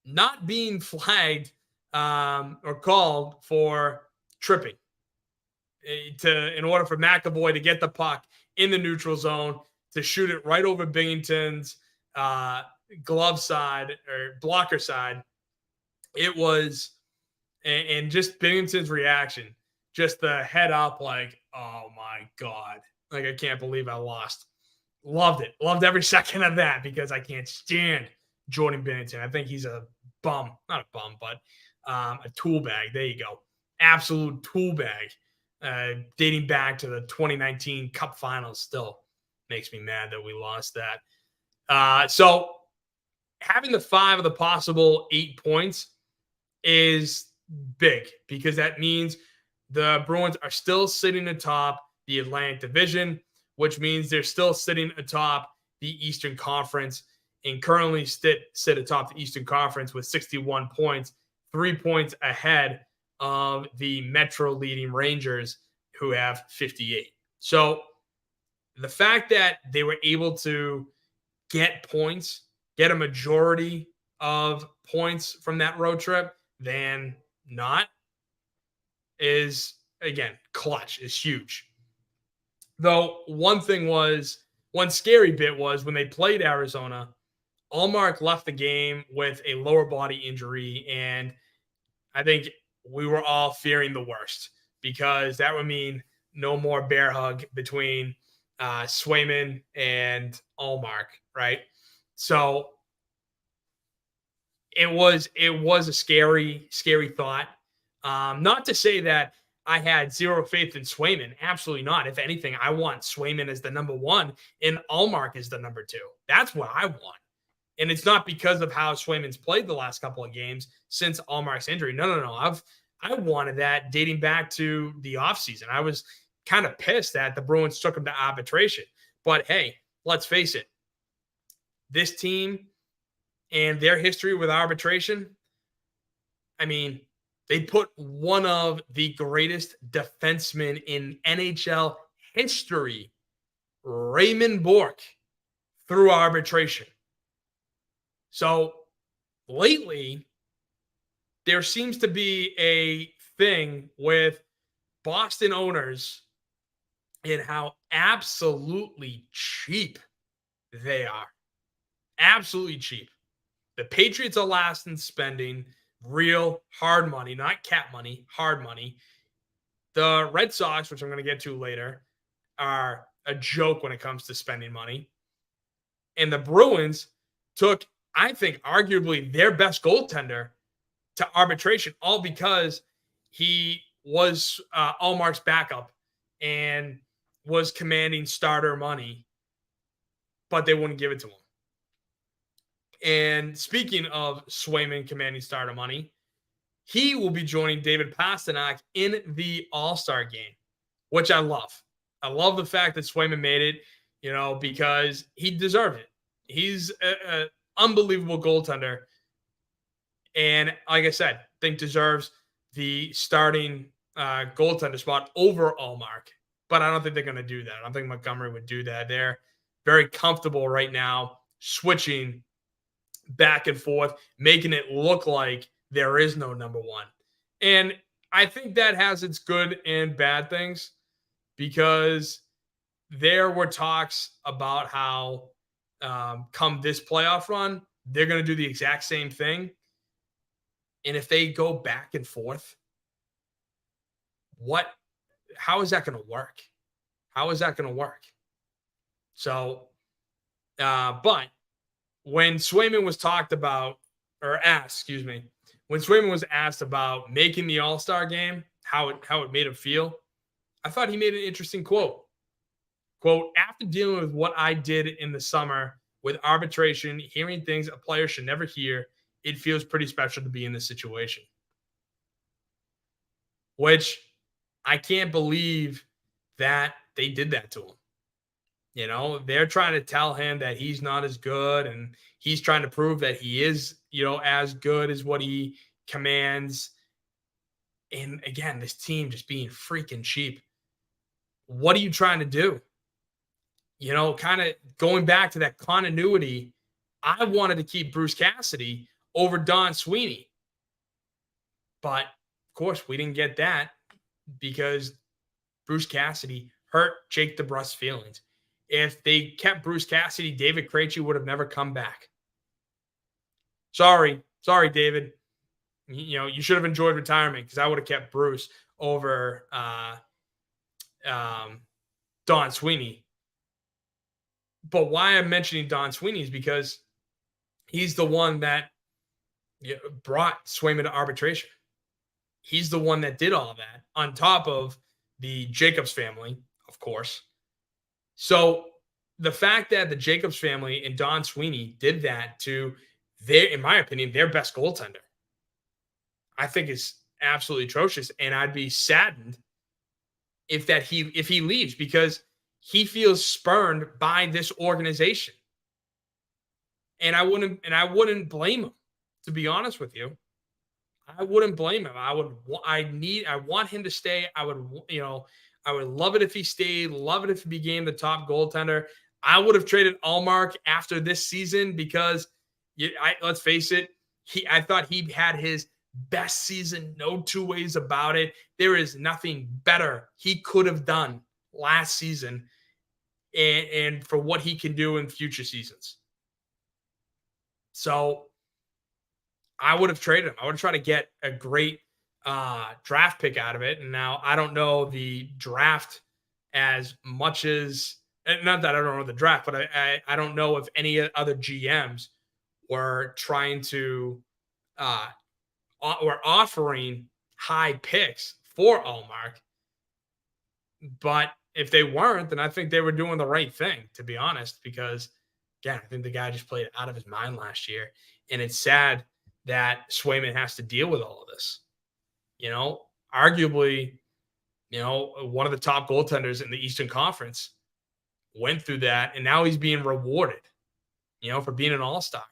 not being flagged or called for tripping in order for McAvoy to get the puck in the neutral zone to shoot it right over Binghamton's glove side or blocker side. It was, and just Binghamton's reaction, just the head up like, oh my God, like I can't believe I lost. Loved it. Loved every second of that because I can't stand Jordan Binnington. I think he's a bum. Not a bum, but a tool bag. There you go. Absolute tool bag. Dating back to the 2019 Cup Finals still makes me mad that we lost that. So having the 5 of the possible 8 points is big because that means the Bruins are still sitting atop the Atlantic Division, which means they're still sitting atop the Eastern Conference and currently sit atop the Eastern Conference with 61 points, 3 points ahead of the Metro leading Rangers, who have 58. So the fact that they were able to get points, get a majority of points from that road trip than not is, again, clutch, is huge. Though one scary bit was when they played Arizona, Allmark left the game with a lower body injury, and I think we were all fearing the worst because that would mean no more bear hug between Swayman and Allmark, right? So it was a scary, scary thought. Not to say that I had zero faith in Swayman. Absolutely not. If anything, I want Swayman as the number 1 and Allmark as the number 2. That's what I want. And it's not because of how Swayman's played the last couple of games since Allmark's injury. No. I wanted that dating back to the offseason. I was kind of pissed that the Bruins took him to arbitration. But hey, let's face it. This team and their history with arbitration, I mean, they put one of the greatest defensemen in NHL history, Raymond Bourque, through arbitration. So lately, there seems to be a thing with Boston owners and how absolutely cheap they are. Absolutely cheap. The Patriots are last in spending real hard money, not cap money, hard money. The Red Sox, which I'm going to get to later, are a joke when it comes to spending money. And the Bruins took, I think, arguably their best goaltender to arbitration, all because he was Allmark's backup and was commanding starter money, but they wouldn't give it to him. And speaking of Swayman commanding starter money, he will be joining David Pastrnak in the All-Star game. which I love. I love the fact that Swayman made it, because he deserved it. He's an unbelievable goaltender. And like I said, I think deserves the starting goaltender spot over Allmark. But I don't think they're going to do that. I don't think Montgomery would do that. They're very comfortable right now switching back and forth, making it look like there is no number one. And I think that has its good and bad things, because there were talks about how come this playoff run, they're going to do the exact same thing. And if they go back and forth, how is that going to work? How is that going to work? So, but when Swayman was when Swayman was asked about making the All-Star game, how it made him feel, I thought he made an interesting quote. Quote, after dealing with what I did in the summer with arbitration, hearing things a player should never hear, it feels pretty special to be in this situation. Which I can't believe that they did that to him. They're trying to tell him that he's not as good, and he's trying to prove that he is, as good as what he commands. And again, this team just being freaking cheap. What are you trying to do? Kind of going back to that continuity. I wanted to keep Bruce Cassidy over Don Sweeney. But, of course, we didn't get that because Bruce Cassidy hurt Jake DeBrusk's feelings. If they kept Bruce Cassidy, David Krejci would have never come back. Sorry, David. You should have enjoyed retirement, because I would have kept Bruce over Don Sweeney. But why I'm mentioning Don Sweeney is because he's the one that brought Swayman to arbitration. He's the one that did all that, on top of the Jacobs family, of course. So the fact that the Jacobs family and Don Sweeney did that to in my opinion, their best goaltender, I think is absolutely atrocious. And I'd be saddened if he leaves, because he feels spurned by this organization. And I wouldn't blame him, to be honest with you. I wouldn't blame him. I want him to stay. I would love it if he stayed, love it if he became the top goaltender. I would have traded Allmark after this season, because let's face it, I thought he had his best season, no two ways about it. There is nothing better he could have done last season, and for what he can do in future seasons. So I would have traded him. I would have tried to get a great draft pick out of it. And now I don't know the draft as much as, not that I don't know the draft, but I don't know if any other GMs were trying to were offering high picks for Allmark. But if they weren't, then I think they were doing the right thing, to be honest, because again, I think the guy just played out of his mind last year. And it's sad that Swayman has to deal with all of this. Arguably, one of the top goaltenders in the Eastern Conference went through that, and now he's being rewarded, for being an all-star.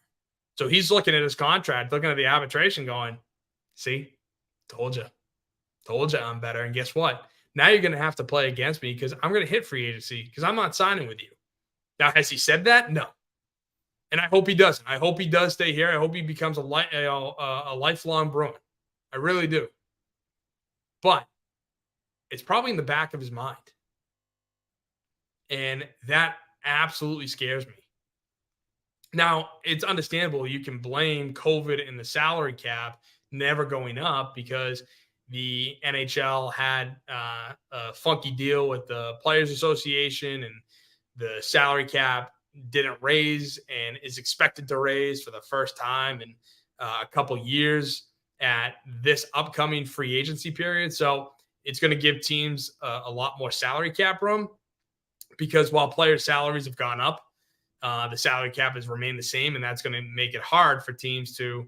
So he's looking at his contract, looking at the arbitration going, see, told you I'm better. And guess what? Now you're going to have to play against me, because I'm going to hit free agency, because I'm not signing with you. Now, has he said that? No. And I hope he doesn't. I hope he does stay here. I hope he becomes a lifelong Bruin. I really do. But it's probably in the back of his mind. And that absolutely scares me. Now, it's understandable. You can blame COVID and the salary cap never going up, because the NHL had a funky deal with the Players Association, and the salary cap didn't raise and is expected to raise for the first time in a couple years at this upcoming free agency period. So it's going to give teams a lot more salary cap room, because while players' salaries have gone up, the salary cap has remained the same, and that's going to make it hard for teams to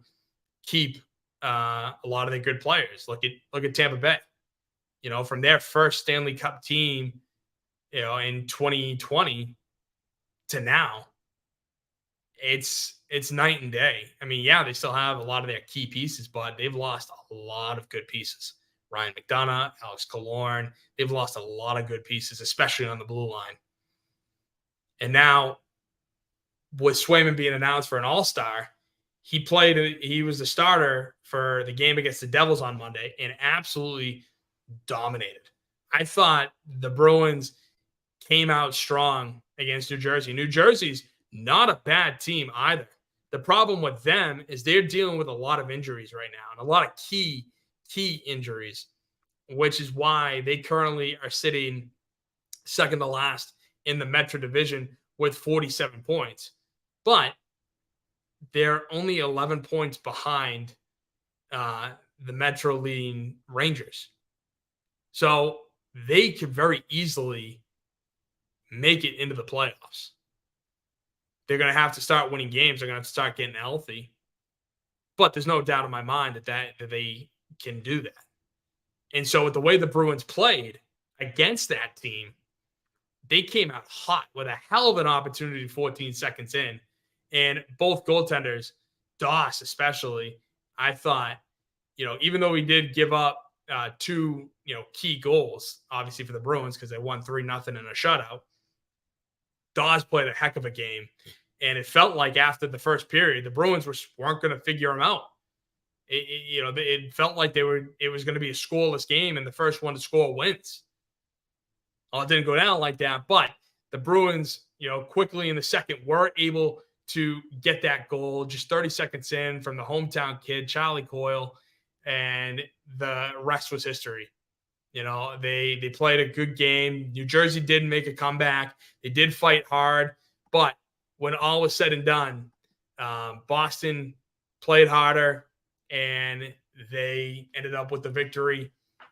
keep a lot of the good players. Look at Tampa Bay. from their first Stanley Cup team, in 2020 to now, it's night and day. I mean, yeah, they still have a lot of their key pieces, but they've lost a lot of good pieces. Ryan McDonough, Alex Killorn, they've lost a lot of good pieces, especially on the blue line. And now, with Swayman being announced for an All-Star, he was the starter for the game against the Devils on Monday and absolutely dominated. I thought the Bruins came out strong against New Jersey. New Jersey's not a bad team either. The problem with them is they're dealing with a lot of injuries right now and a lot of key injuries, which is why they currently are sitting second to last in the Metro Division with 47 points. But they're only 11 points behind the Metro leading Rangers. So they could very easily make it into the playoffs. They're going to have to start winning games. They're going to have to start getting healthy. But there's no doubt in my mind that they can do that. And so with the way the Bruins played against that team, they came out hot with a hell of an opportunity 14 seconds in. And both goaltenders, Doss especially, I thought, even though we did give up two, key goals, obviously for the Bruins because they won 3-0 in a shutout, Doss played a heck of a game. And it felt like after the first period, the Bruins weren't going to figure him out. It felt like it was going to be a scoreless game, and the first one to score wins. Well, it didn't go down like that, but the Bruins, quickly in the second were able to get that goal just 30 seconds in from the hometown kid, Charlie Coyle, and the rest was history. They played a good game. New Jersey didn't make a comeback. They did fight hard, but when all was said and done, Boston played harder, and they ended up with the victory.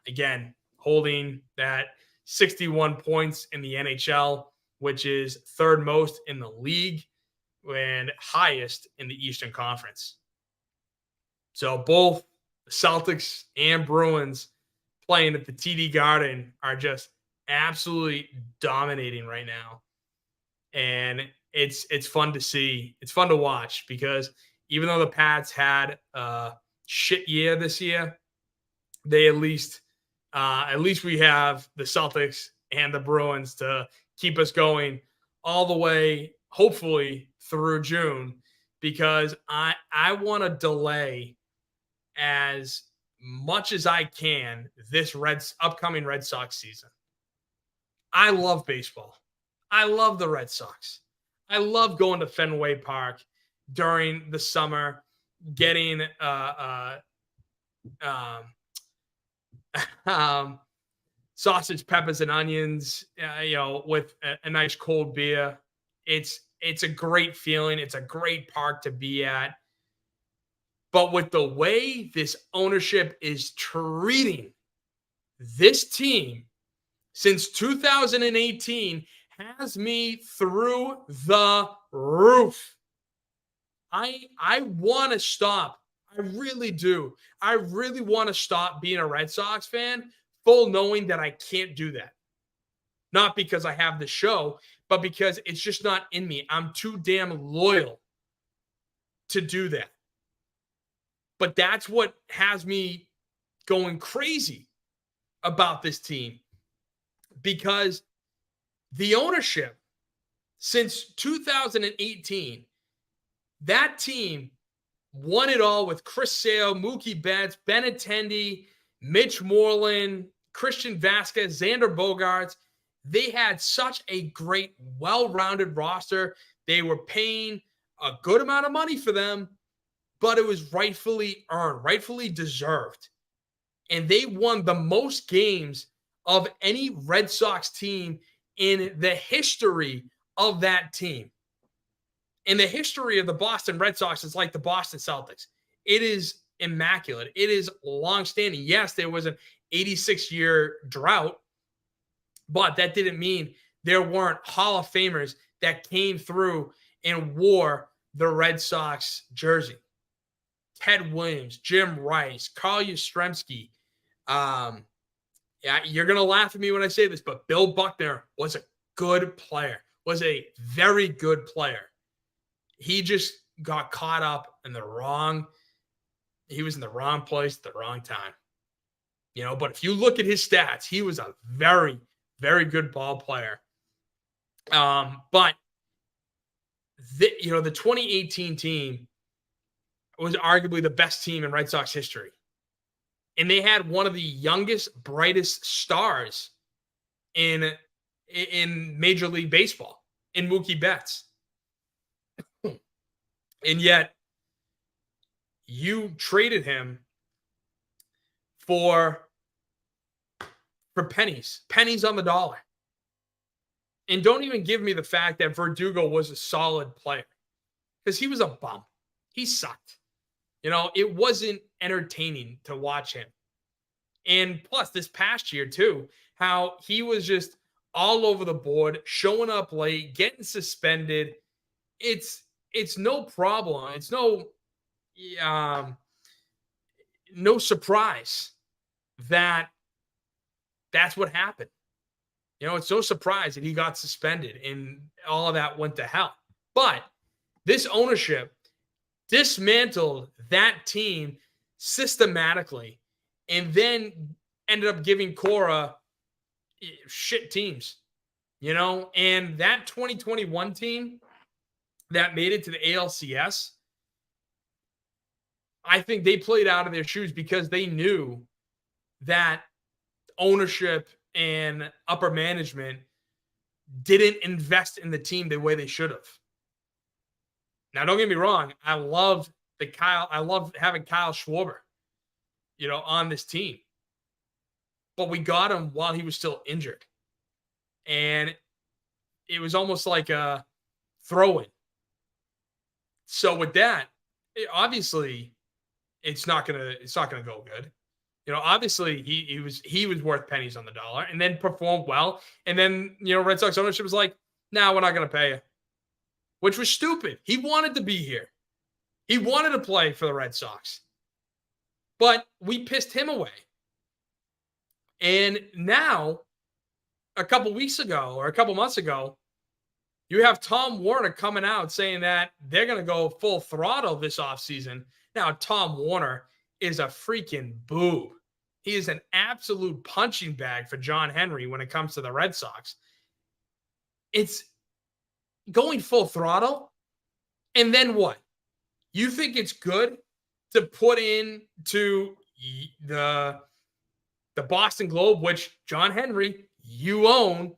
Again, holding that 61 points in the NHL, which is third most in the league and highest in the Eastern Conference. So both Celtics and Bruins playing at the TD Garden are just absolutely dominating right now. And it's fun to see. It's fun to watch because even though the Pats had a shit year this year, they at least we have the Celtics and the Bruins to keep us going all the way, hopefully through June, because I want to delay as much as I can this upcoming Red Sox season. I love baseball. I love the Red Sox. I love going to Fenway Park during the summer, getting sausage, peppers, and onions, with a nice cold beer. It's a great feeling. It's a great park to be at. But with the way this ownership is treating this team since 2018 has me through the roof. I want to stop. I really do. I really want to stop being a Red Sox fan, full knowing that I can't do that. Not because I have the show, but because it's just not in me. I'm too damn loyal to do that. But that's what has me going crazy about this team, because the ownership since 2018, that team won it all with Chris Sale, Mookie Betts, Benintendi, Mitch Moreland, Christian Vasquez, Xander Bogaerts. They had such a great, well-rounded roster. They were paying a good amount of money for them, but it was rightfully earned, rightfully deserved. And they won the most games of any Red Sox team in the history of that team. In the history of the Boston Red Sox, it's like the Boston Celtics. It is immaculate. It is longstanding. Yes, there was an 86-year drought, but that didn't mean there weren't Hall of Famers that came through and wore the Red Sox jersey. Ted Williams, Jim Rice, Carl Yastrzemski, Yeah, you're going to laugh at me when I say this, but Bill Buckner was a good player, was a very good player. He just got caught up in he was in the wrong place at the wrong time. But if you look at his stats, he was a very, very good ball player. But the 2018 team was arguably the best team in Red Sox history. And they had one of the youngest, brightest stars in Major League Baseball, in Mookie Betts. And yet, you traded him for pennies on the dollar. And don't even give me the fact that Verdugo was a solid player, because he was a bum. He sucked. It wasn't entertaining to watch him. And plus, this past year, too, how he was just all over the board, showing up late, getting suspended. It's no problem. It's no surprise that that's what happened. It's no surprise that he got suspended and all of that went to hell. But this ownership dismantled that team systematically and then ended up giving Cora shit teams, and that 2021 team that made it to the ALCS, I think they played out of their shoes because they knew that ownership and upper management didn't invest in the team the way they should have. Now, don't get me wrong. I love having Kyle Schwarber, on this team. But we got him while he was still injured. And it was almost like a throw-in. So with that, obviously it's not gonna go good. Obviously he was worth pennies on the dollar and then performed well. And then, Red Sox ownership was like, nah, we're not gonna pay you. Which was stupid. He wanted to be here. He wanted to play for the Red Sox. But we pissed him away. And now, a couple weeks ago or a couple months ago, you have Tom Warner coming out saying that they're going to go full throttle this offseason. Now, Tom Warner is a freaking boob. He is an absolute punching bag for John Henry when it comes to the Red Sox. It's going full throttle. And then what? You think it's good to put into the Boston Globe, which John Henry, you own.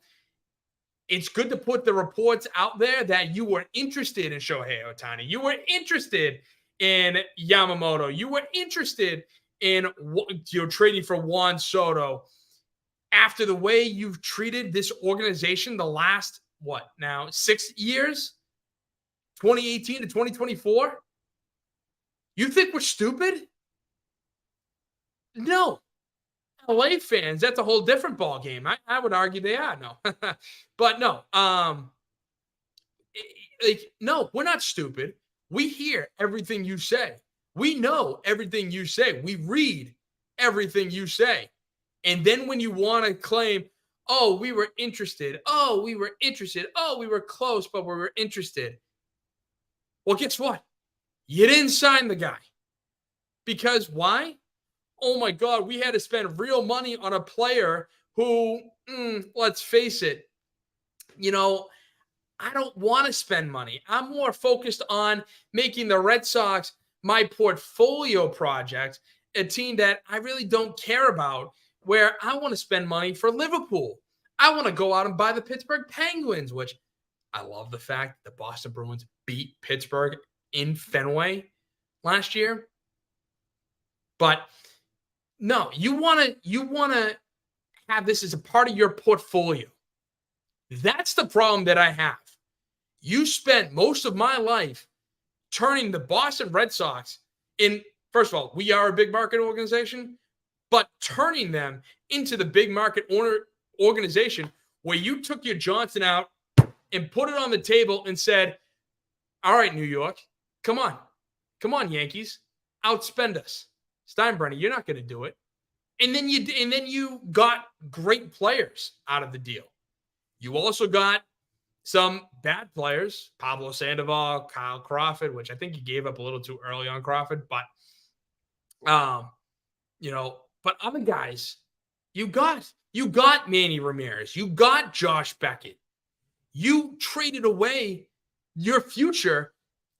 It's good to put the reports out there that you were interested in Shohei Ohtani. You were interested in Yamamoto. You were interested in trading for Juan Soto. After the way you've treated this organization the last, 6 years? 2018 to 2024? You think we're stupid? No. LA fans, that's a whole different ball game. I would argue they are. No. But no. No, we're not stupid. We hear everything you say. We know everything you say. We read everything you say. And then when you want to claim, oh, we were interested. Oh, we were interested. Oh, we were close, but we were interested. Well, guess what? You didn't sign the guy. Because why? Oh my God, we had to spend real money on a player who, let's face it, I don't want to spend money. I'm more focused on making the Red Sox my portfolio project, a team that I really don't care about, where I want to spend money for Liverpool. I want to go out and buy the Pittsburgh Penguins, which I love the fact that the Boston Bruins beat Pittsburgh in Fenway last year. But no, you want to have this as a part of your portfolio. That's the problem that I have. You spent most of my life turning the Boston Red Sox in, first of all, we are a big market organization, but turning them into the big market organization where you took your Johnson out and put it on the table and said, all right, New York, come on, Yankees, outspend us. Steinbrenner, you're not going to do it. And then you got great players out of the deal. You also got some bad players, Pablo Sandoval, Kyle Crawford, which I think you gave up a little too early on Crawford, but but other guys, you got Manny Ramirez, you got Josh Beckett. You traded away your future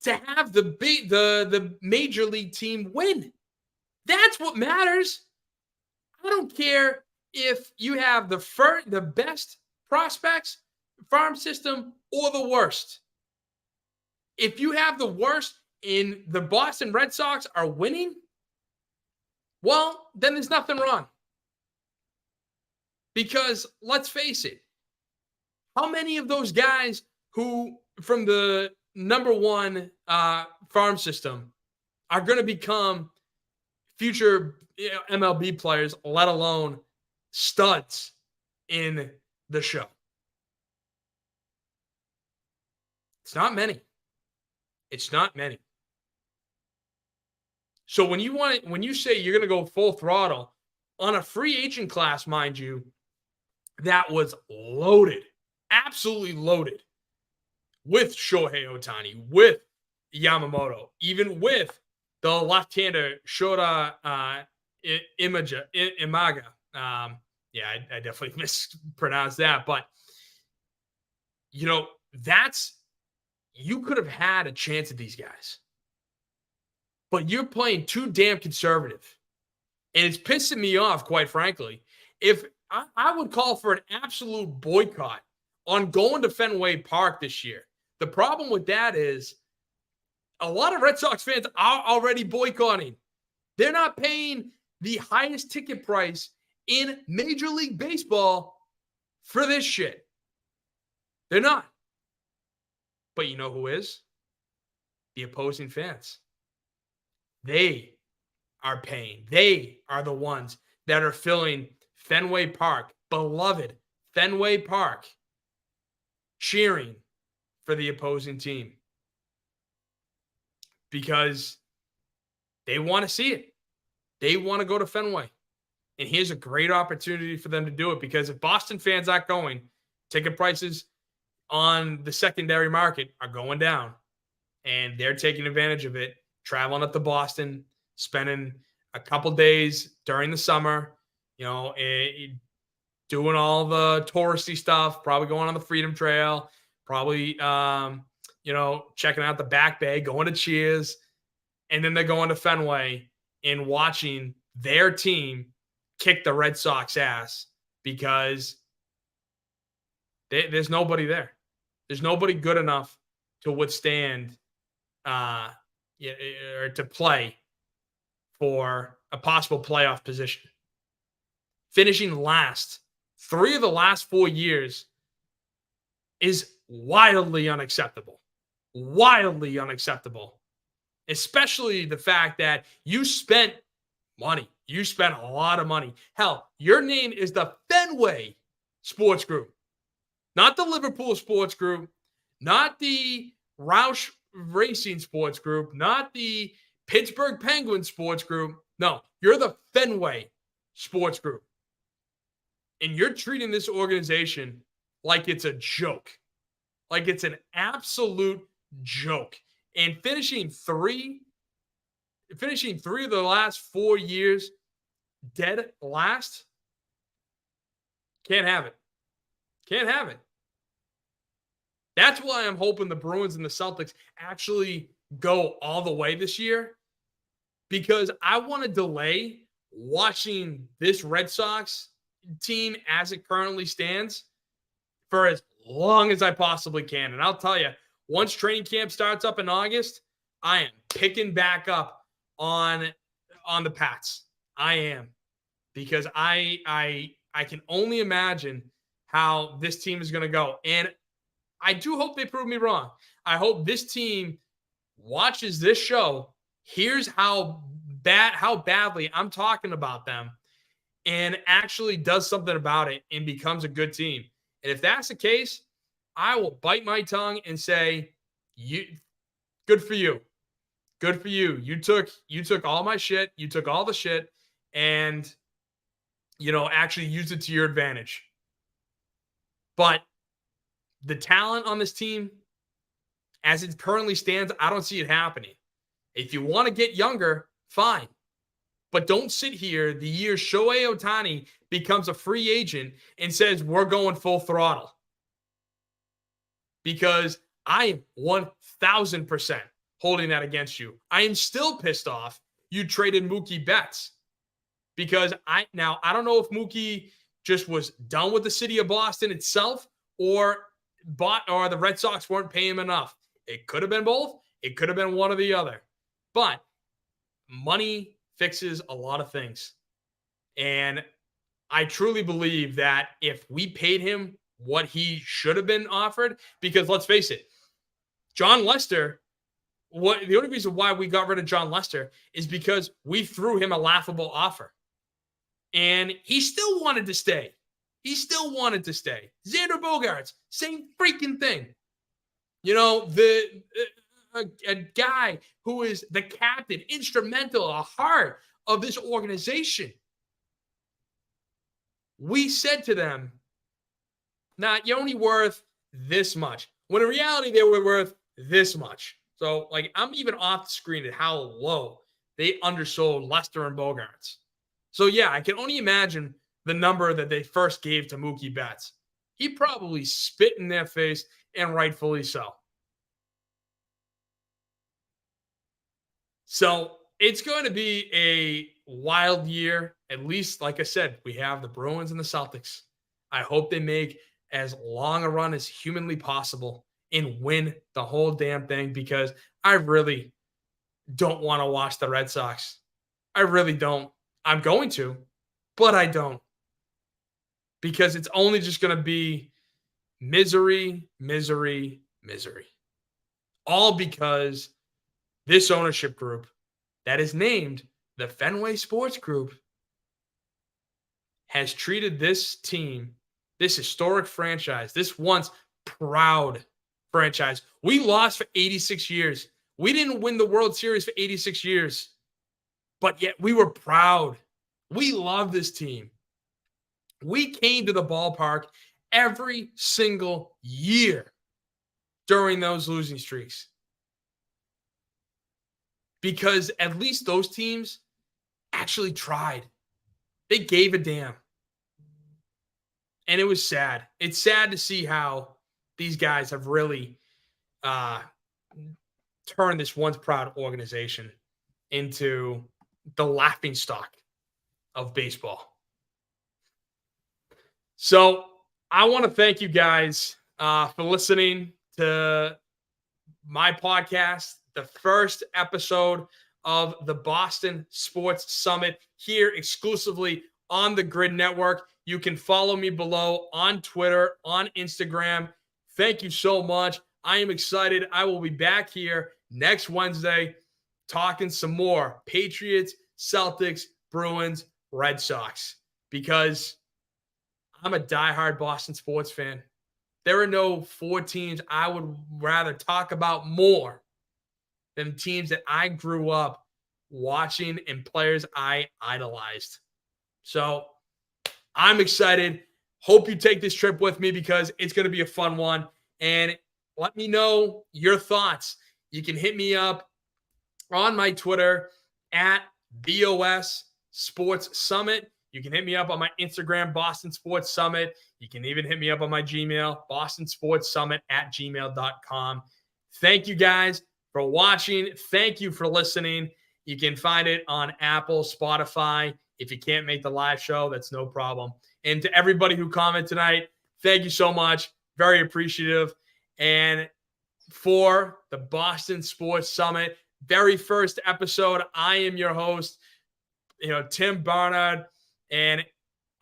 to have the major league team win. That's what matters. I don't care if you have the best prospects, farm system, or the worst. If you have the worst and the Boston Red Sox are winning, well, then there's nothing wrong. Because let's face it, how many of those guys who from the number one farm system are going to become future MLB players, let alone studs in the show? It's not many. It's not many. So when you say you're going to go full throttle on a free agent class, mind you, that was loaded, absolutely loaded with Shohei Ohtani, with Yamamoto, even with the left-hander Shota Imaga. I definitely mispronounced that, but you could have had a chance at these guys, but you're playing too damn conservative, and it's pissing me off, quite frankly. If I would call for an absolute boycott on going to Fenway Park this year. The problem with that is a lot of Red Sox fans are already boycotting. They're not paying the highest ticket price in Major League Baseball for this shit. They're not. But you know who is? The opposing fans. They are paying. They are the ones that are filling Fenway Park, beloved Fenway Park, cheering for the opposing team because they want to see it. They want to go to Fenway. And here's a great opportunity for them to do it, because if Boston fans aren't going, ticket prices on the secondary market are going down, and they're taking advantage of it, traveling up to Boston, spending a couple days during the summer, doing all the touristy stuff, probably going on the Freedom Trail, probably, checking out the Back Bay, going to Cheers, and then they're going to Fenway and watching their team kick the Red Sox ass because there's nobody there. There's nobody good enough to withstand or to play for a possible playoff position. Finishing last 3 of the last 4 years is wildly unacceptable. Wildly unacceptable. Especially the fact that you spent money. You spent a lot of money. Hell, your name is the Fenway Sports Group. Not the Liverpool Sports Group. Not the Roush Racing Sports Group. Not the Pittsburgh Penguins Sports Group. No, you're the Fenway Sports Group. And you're treating this organization like it's a joke. Like it's an absolute joke. And finishing three of the last 4 years dead last, can't have it. Can't have it. That's why I'm hoping the Bruins and the Celtics actually go all the way this year, because I want to delay watching this Red Sox team as it currently stands for as long as I possibly can. And I'll tell you, once training camp starts up in August, I am picking back up on the Pats. I am, because I can only imagine how this team is going to go. And I do hope they prove me wrong. I hope this team watches this show, hears how badly I'm talking about them, and actually does something about it and becomes a good team. And if that's the case, I will bite my tongue and say, good for you. Good for you. You took all my shit. You took all the shit, and actually use it to your advantage. But the talent on this team, as it currently stands, I don't see it happening. If you want to get younger, fine. But don't sit here the year Shohei Ohtani becomes a free agent and says, we're going full throttle. Because I am 1,000% holding that against you. I am still pissed off you traded Mookie Betts. Because I don't know if Mookie just was done with the city of Boston itself or the Red Sox weren't paying him enough. It could have been both. It could have been one or the other. But money fixes a lot of things. And I truly believe that if we paid him what he should have been offered, because let's face it, John Lester, the only reason why we got rid of John Lester is because we threw him a laughable offer. And he still wanted to stay. Xander Bogaerts, same freaking thing. A guy who is the captain, instrumental, a heart of this organization. We said to them, you're only worth this much. When in reality, they were worth this much. So, I'm even off the screen at how low they undersold Lester and Bogaerts. So, yeah, I can only imagine the number that they first gave to Mookie Betts. He probably spit in their face, and rightfully so. So, it's going to be a wild year. At least, like I said, we have the Bruins and the Celtics. I hope they make as long a run as humanly possible and win the whole damn thing, because I really don't want to watch the Red Sox. I really don't. I'm going to, but I don't. Because it's only just going to be misery, misery, misery. All because this ownership group that is named the Fenway Sports Group has treated this team, this historic franchise, this once proud franchise. We lost for 86 years. We didn't win the World Series for 86 years, but yet we were proud. We love this team. We came to the ballpark every single year during those losing streaks, because at least those teams actually tried. They gave a damn. And it was sad. It's sad to see how these guys have really turned this once proud organization into the laughingstock of baseball. So I want to thank you guys for listening to my podcast, the first episode of the Boston Sports Summit, here exclusively on the Gryd Network. You can follow me below on Twitter, on Instagram. Thank you so much. I am excited. I will be back here next Wednesday talking some more Patriots, Celtics, Bruins, Red Sox, because I'm a diehard Boston sports fan. There are no four teams I would rather talk about more than teams that I grew up watching and players I idolized. So I'm excited. Hope you take this trip with me, because it's going to be a fun one. And let me know your thoughts. You can hit me up on my Twitter at BOS Sports Summit. You can hit me up on my Instagram, Boston Sports Summit. You can even hit me up on my Gmail, bostonsportssummit@gmail.com. Thank you guys for watching. Thank you for listening. You can find it on Apple, Spotify. If you can't make the live show, that's no problem. And to everybody who commented tonight, thank you so much. Very appreciative. And for the Boston Sports Summit, very first episode, I am your host, Tim Barnard, and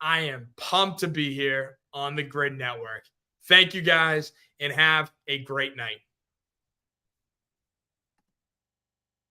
I am pumped to be here on the Gryd Network. Thank you guys, and have a great night.